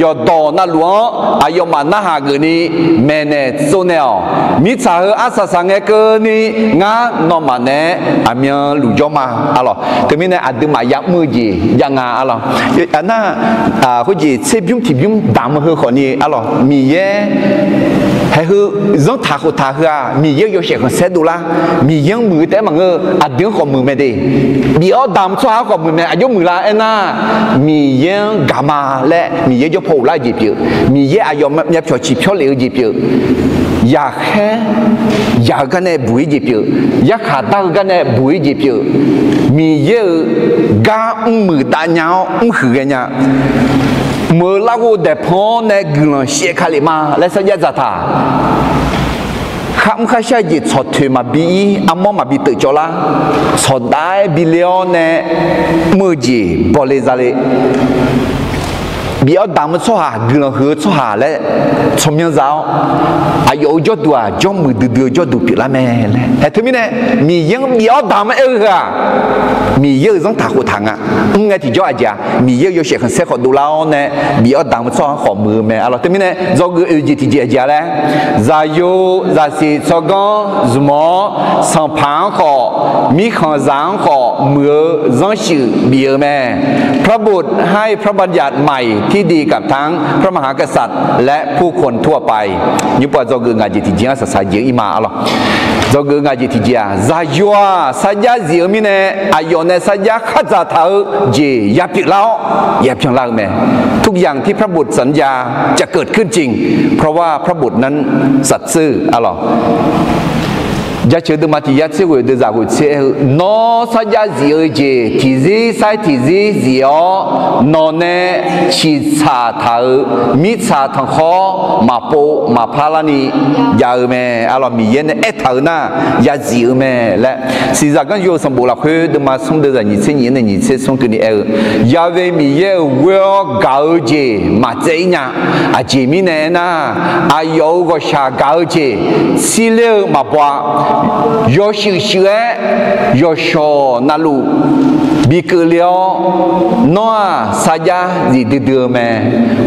ยอดอนั่นหลวงอายอมาหน้าหาเกินี่แม่เนี่ยโซเนี่ยมีสาวอาสาสังเกนี่งานนมาเนี่ยอามีลุยมาอะไรแต่มีเนี่ยอาจจะมายักมือจียังไงอะไรอันน่ะเขาจีเซบิมทิบิมดามเฮคนนี้อะไรมีเย่ให้คือจังทาโคทาคือมีเยอะโยเชคนเสดูละมียังมือแต่มังอาจจะขอมือไม่ได้มีเอาดามชัวขอมือไม่อายุมือละเอ็น่ะมียังกามาและมีเยอะโยโพล่าจีบอยู่มีเยอะอายุยับชอจีบชอเลี้ยจีบอยู่อยากแค่อยากกันเนี่ยบุยจีบอยู่อยากขาดกันเนี่ยบุยจีบอยู่มีเยอะกามือตาเนาหือเนี่ยเมื่อเราได้พอในกลุ่มเสียขาลิมาและสัญญาจัตตาข้ามข้าใช้จิตสดถือมาบีอามอมาบีตื่นจอละสดได้บิเลอเนมือจีบอลเลซาเลบีเอาดามชัวหากลุ่มหือชัวหาและสมยังเจ้าอายุจอดัวจอมมือดื้อจอดูปิละแม่เลยแต่ถึงนี้เนี่ยมียังบีเอาดามมีเยอะจังตาหูทางอ่ะไงที่จ่ออาจจะมีเยอะโยเชคันเสกขอดูแล้วเนี่ยบีเอาดามชัวขอมือแม่อะไรถึงนี้เนี่ยจอกูจีที่อาจจะเลยใจอยู่ใจสิจอกันสมอสัมพันธ์ขอมีขันจังขอมือจังชื่อบีแม่พระบุตรให้พระบัญญัติใหม่ที่ดีกับทั้งพระมหากษัตริย์และผู้คนทั่วไปยุบว่าจอกูงานจิตที่จะสายเยอะอีมาอะไรจอกูงานจิตที่จะใจอยู่สัญญาเสียมีเนี่ยอายุในสัญญาข้าจะเท่าจีอย่าผิดแล้วอย่าเพียงล่างแม่ทุกอย่างที่พระบุตรสัญญาจะเกิดขึ้นจริงเพราะว่าพระบุตรนั้นสัตย์ซื่ออะไรยาเชื่อดูมาที่ยาเชื่อดูจากหัวเชื่อนอสัญญาเสียเจที่จีใส่ที่จีเสียนอเนชีชาเท่ามิชาทั้งข้อมาโปมาพาลานียาแม่อะไรมีเย็นเอเท่าน่ะยาเสียแม่และสิ่งที่อยู่สมบูรณ์คือดูมาส่งเดือนนี้เช่นนี้นี่เช่นส่งกันนี่ยาเวมีเยอะเวอเกาเจมาเจียนะอาเจมีเนี่ยนะอายุก็ชาเกาเจสิเลมาบัวยอชิเชื่อยอชอนาลูบิกเลียวนัวสัญญาจีดื้อแม่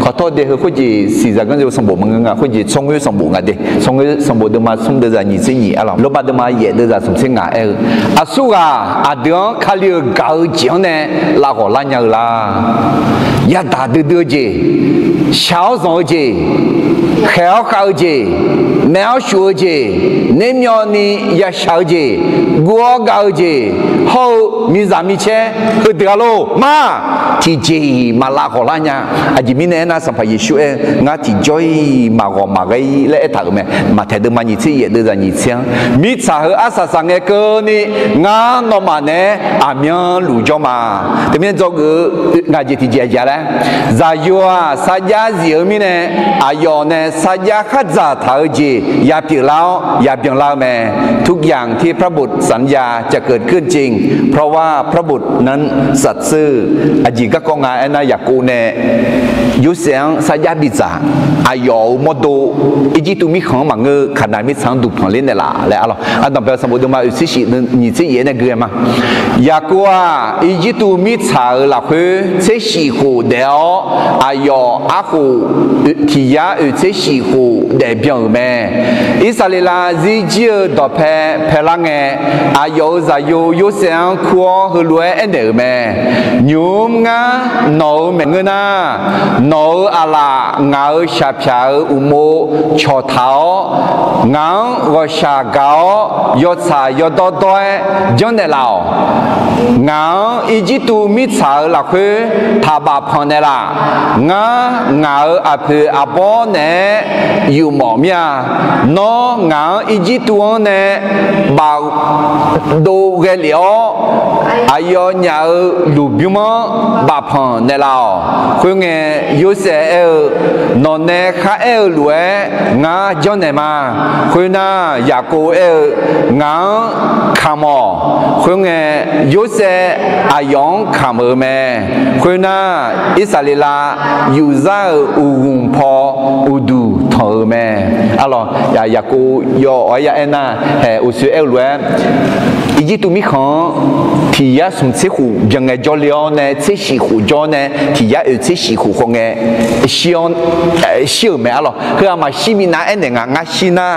ขอโทษเดี๋ยวคุณจีสิ่งที่เราสมบูรณ์มั้งอ่ะคุณจีส่งให้สมบูรณ์อ่ะเดี๋ยวส่งให้สมบูรณ์เดี๋ยวมาส่งเดี๋ยวนี้สิ่งนี้อะไรลบเดี๋ยวมาเยอะเดี๋ยวสมสิ่งอ่ะอาสู้อ่ะเดี๋ยวข้าเลี้ยงเกาจีเนี่ยลาหัวล้านยังละยาตาดื้อจี小手จี好จีแมวชัวจีเนื้อนี่ยาชาจีกัวเกาจีเขามีสามีเช่คือเดือดโลมาที่จีมาลาหัวล้านยังอาจจะมีเนี่ยนะสัมภาระช่วยงาที่จอยมาก็มาไกลและถ่ายมามาถ่ายดูมาหนีเสียดูจะหนีเสียมีสาเหตุอาสาสังเกตนี่งานนมาเนี่ยอามีลุจมาแต่มีตัวกูงาจีที่เจียแล้วใจอยู่สัญญาเสียมีเนี่ยอายุเนี่ยสัญญาขัดใจเท่าจีอย่าเปลี่ยนแล้วอย่าเปลี่ยนแล้วแม่ทุกอย่างที่พระบุตรสัญญาจะเกิดขึ้นจริงเพราะว่าพระบุตรนั้นสัตย์ซื่ออาจิก็กงานนะอยากกูเนี่ยยุเสียงสัญญาบิจาอายุมดดูอีจิตุมีของมังเงขนาดมิสังดุของเล่นเนี่ยละแล้วอะไรอันต่อไปสมบูรณ์มาอุสินี่จะเย็นเนี่ยเกลือมาอยากว่าอีจิตุมีชาละคือเสียหูเดียวอายุอา หูที่ยาเสียสีหูเดียบยังแม่อิสราเอลจีเจียดอเพลังเงอายุจะอยู่เสียงขัวหือรวยเอ็นเดอร์แม่ยุมงาโนเมงนาโนอาลางาชาพิอาอุโมชอเท้างาวชาเกายอดสายอดดอยจังเดลาวงาอีจิตูมิสาลักคือทาบาพันเดลางาอาเพออาบอเนอยู่หมอเมียน้องงาอีจิตูเนบาดูเกลียวอายอนยาลูบิมบาพันเดลาวคือไงยูเซนอนเนข้ารวยงาจังเดมาคือน่าอยากกูงาขามอคือไงยูเซอายองขามแม่คือน่าอิสราเอลยูซาอูงพออูดูทอแม่alorsอยากกูยออยาเอ็น่าอุสุรวยอีจิตุมิขันที่ยาสุนเสหูยังไงจอลีออนเสสีหูจอนที่ยาเสสีหูคงไงชิวแม่alorsคืออามาชิมินาเอ็นงางาชินา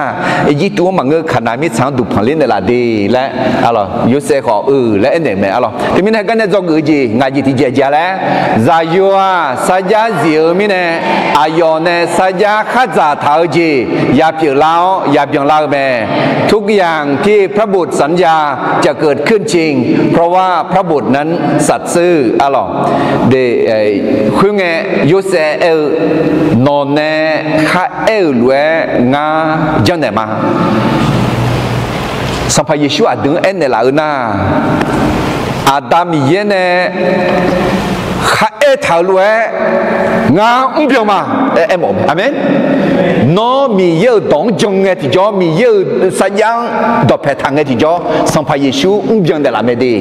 อีจิตุมันเงขนาดมิสังดุพันลินเดลาดีและalorsยูเซขอและเอ็นแม่alorsที่มินกันเนี่ยจงจีงาจิที่เจียแล้วซายัวซาจาเสียมินอายอนซาจาข้าจ่าท้าจียาเปียลาวยาเปียงลาวแม่ทุกอย่างที่พระบุตรสัญญาจะเกิดขึ้นจริงเพราะว่าพระบุตรนั้นสัตย์ซื่อalors deคือไงยูเซนอนเนข้ารวยงาจังเดมาสัมภาเยชูอาดึงเอ็นเนลานาอาดามีเยเนข้าทารวยงาเปียมาหมออาเมนน้อมีเยอะดงจงเงที่จ่อมีเยอะสัญญาดอกเพทังเงที่จ่อสัมภาเยชูเปียงเดลาเมดี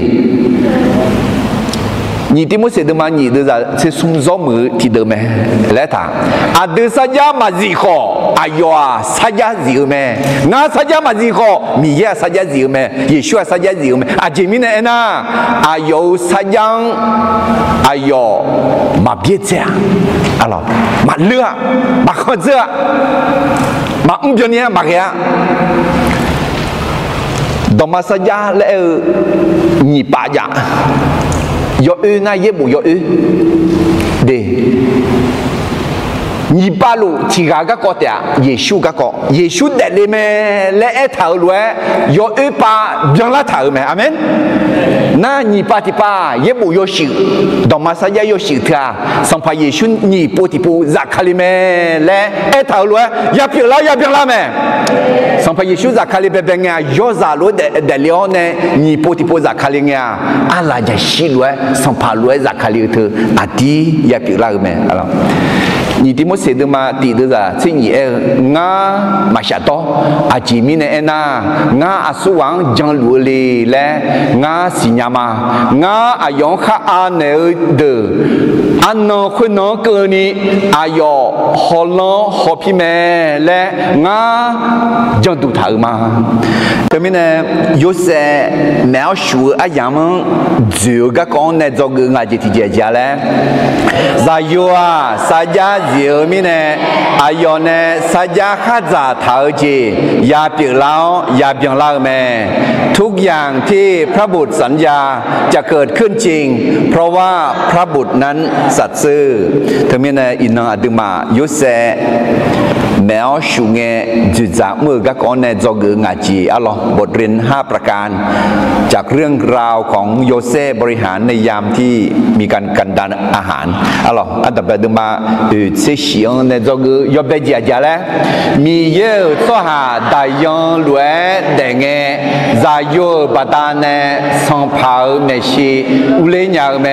你的么些的嘛，你的是送什么提的咩？来他，啊，的啥家嘛日好，哎呦啊，啥家日咩？俺啥家嘛日好，米也啥家日咩？也需要啥家日咩？啊，前面的呢，哎呦啥样？哎呦，嘛别这样，啊咯，嘛热，嘛好热，嘛唔叫你嘛个呀。Doma saja le ni pajak. Yo na ye bu yo de. Ni balu tiga ga ko tia Yesu ga ko Yesu de le me le e thao lue yo pa bien la thao me amen na ni pa ti pa ye bu yo shi Doma saja yo shi thia sampai Yesu ni po ti po zakali me le e thao lue ya bien la me sampai Yesu zakali be benga yo za lo de leone ni po ti po zakali nya ala ja shi lue sampai lue zakali tu ati ya la me alors你的么些的嘛，地的啦，这你我马下多，啊，前面的那我阿苏王将路里来，我新娘嘛，我阿用哈阿那的，安那会那个呢，阿哟，好冷好皮咩来，我将都头嘛，这边呢有些描述啊样么，就个讲呢，这个我就提姐姐嘞，在有啊，大家。Dieu mine ayone saja khaza thao ji ya pi lao ya biang lao me ทุกอย่างที่พระบุตรสัญญาจะเกิดขึ้นจริงเพราะว่าพระบุตรนั้นสัตย์ซื่อเธอมีในอินนาดึมายุเซแมวชูเงจุดจากมือก็ก่อนในจอกืองาจีอัลลอฮ์บทเรียน5ประการจากเรื่องราวของโยเซฟบริหารในยามที่มีการกันดานอาหารอัลลอฮ์อันดับดึมาเสียชียงในจอกือยอบเดียจาแล้วมีเยอะสหาได้ยังรวยแดงเงใจโยบตาเนสังเผาเมชีอุเลญาเม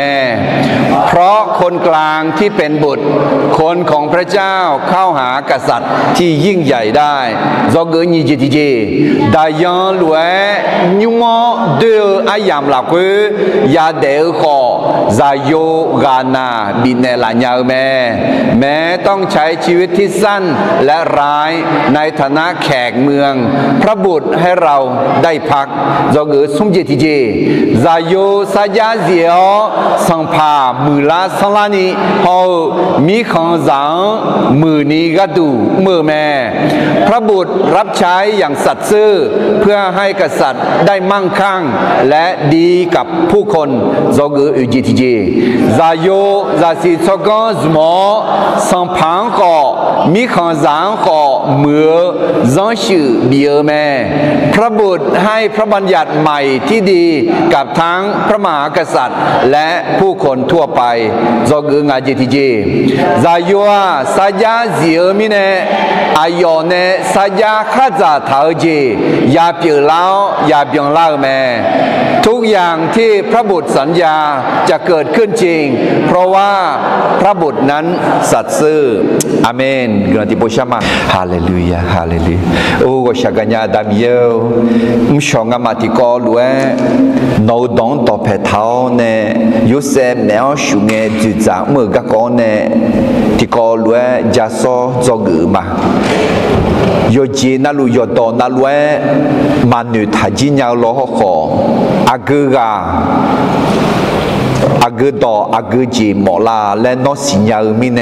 เพราะคนกลางที่เป็นบุตรคนของพระเจ้าเข้าหากษัตริย์ ที่ยิ่งใหญ่ได้do gỡ như gì thì gì đại dương lúa nhưng mà đưa ai làm là quê ya để khó giải yêu gana bị nè là nhờแม้ต้องใช้ชีวิตที่สั้นและร้ายในฐานะแขกเมืองพระบุตรให้เราได้พักdo gỡ sung gì thì gì giải yêu sa gia diệu sang phà mưa lá sang lá ní họมีของสังมือนี้ก็ดูมือแม่พระบุตรรับใช้อย่างสัตย์ซื่อเพื่อให้กษัตริย์ได้มั่งคั่งและดีกับผู้คนdo gỡ ủy gì thì gì giải yêu giải sĩ cho con mỏ sang phẳng họมีของสังhọมือร้อนชื่อเบียแม่พระบุตรให้พระบัญญัติใหม่ที่ดีกับทั้งพระมหากษัตริย์และผู้คนทั่วไปdo gỡ ngài gì thì gì giải yêu sa gia diệu mi nè ai yêu nè sa gia khát giả thở gìอย่าเปลี่ยนแล้วอย่าเปลี่ยนเล่าแม่ทุกอย่างที่พระบุตรสัญญาจะเกิดขึ้นจริงเพราะว่าพระบุตรนั้นสัตย์ซื่ออาเมนกราติโปชามาฮาเลลูยาฮาเลลูยาโอ้ก็ชักญาดามเยลชงอามาติกอลเวโนดองต่อเพเท้าเนยูเซมแนวชุเงจุจามือกะกอเนติกอลเวจาโซจอกือมาโยจีนาลูโยโตนาลเวมานุทัจิญาโลหขออากือกาอากือต่ออากือจีหมอลาและนอสิญญามิเน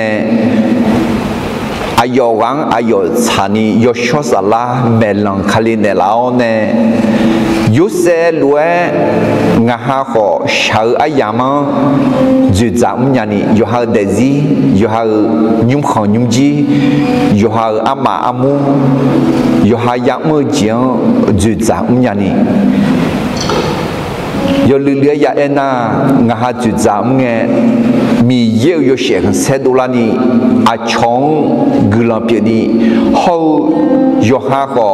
อายวังอายชานีโยชสลาเมลังคาลิเนลาเนยูเซลเวงาฮาขอชาวอายามาจุดจามยานียูฮาเดซียูฮายุมขอยุมจียูฮาอามาอามูยูฮายามือจีงจุดจามยานีyo lilia ya ena nga ha ju zam nge mi ye yo she kan se dolani a chong gulan pye ni ho yo ha ko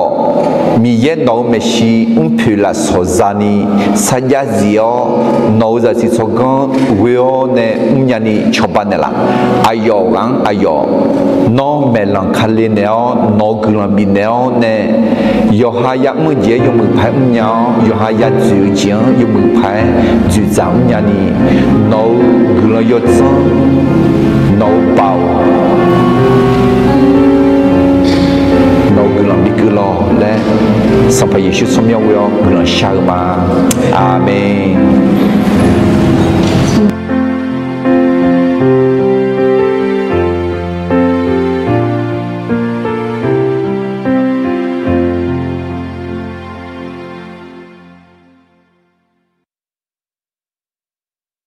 mi ye no me shi un peu la sozani sanya zio no za si sogon we ne umyani chopanela ayo gang ayo no melancholy ne no gulan bi ne yo ha ya mu je yo mu phai umnya yo ha ya ju jian yo mu phai ju zam nya ni no gulan yo zang no bao no gulan bi gulo le sa pa yesu som yo gulan sha ma amen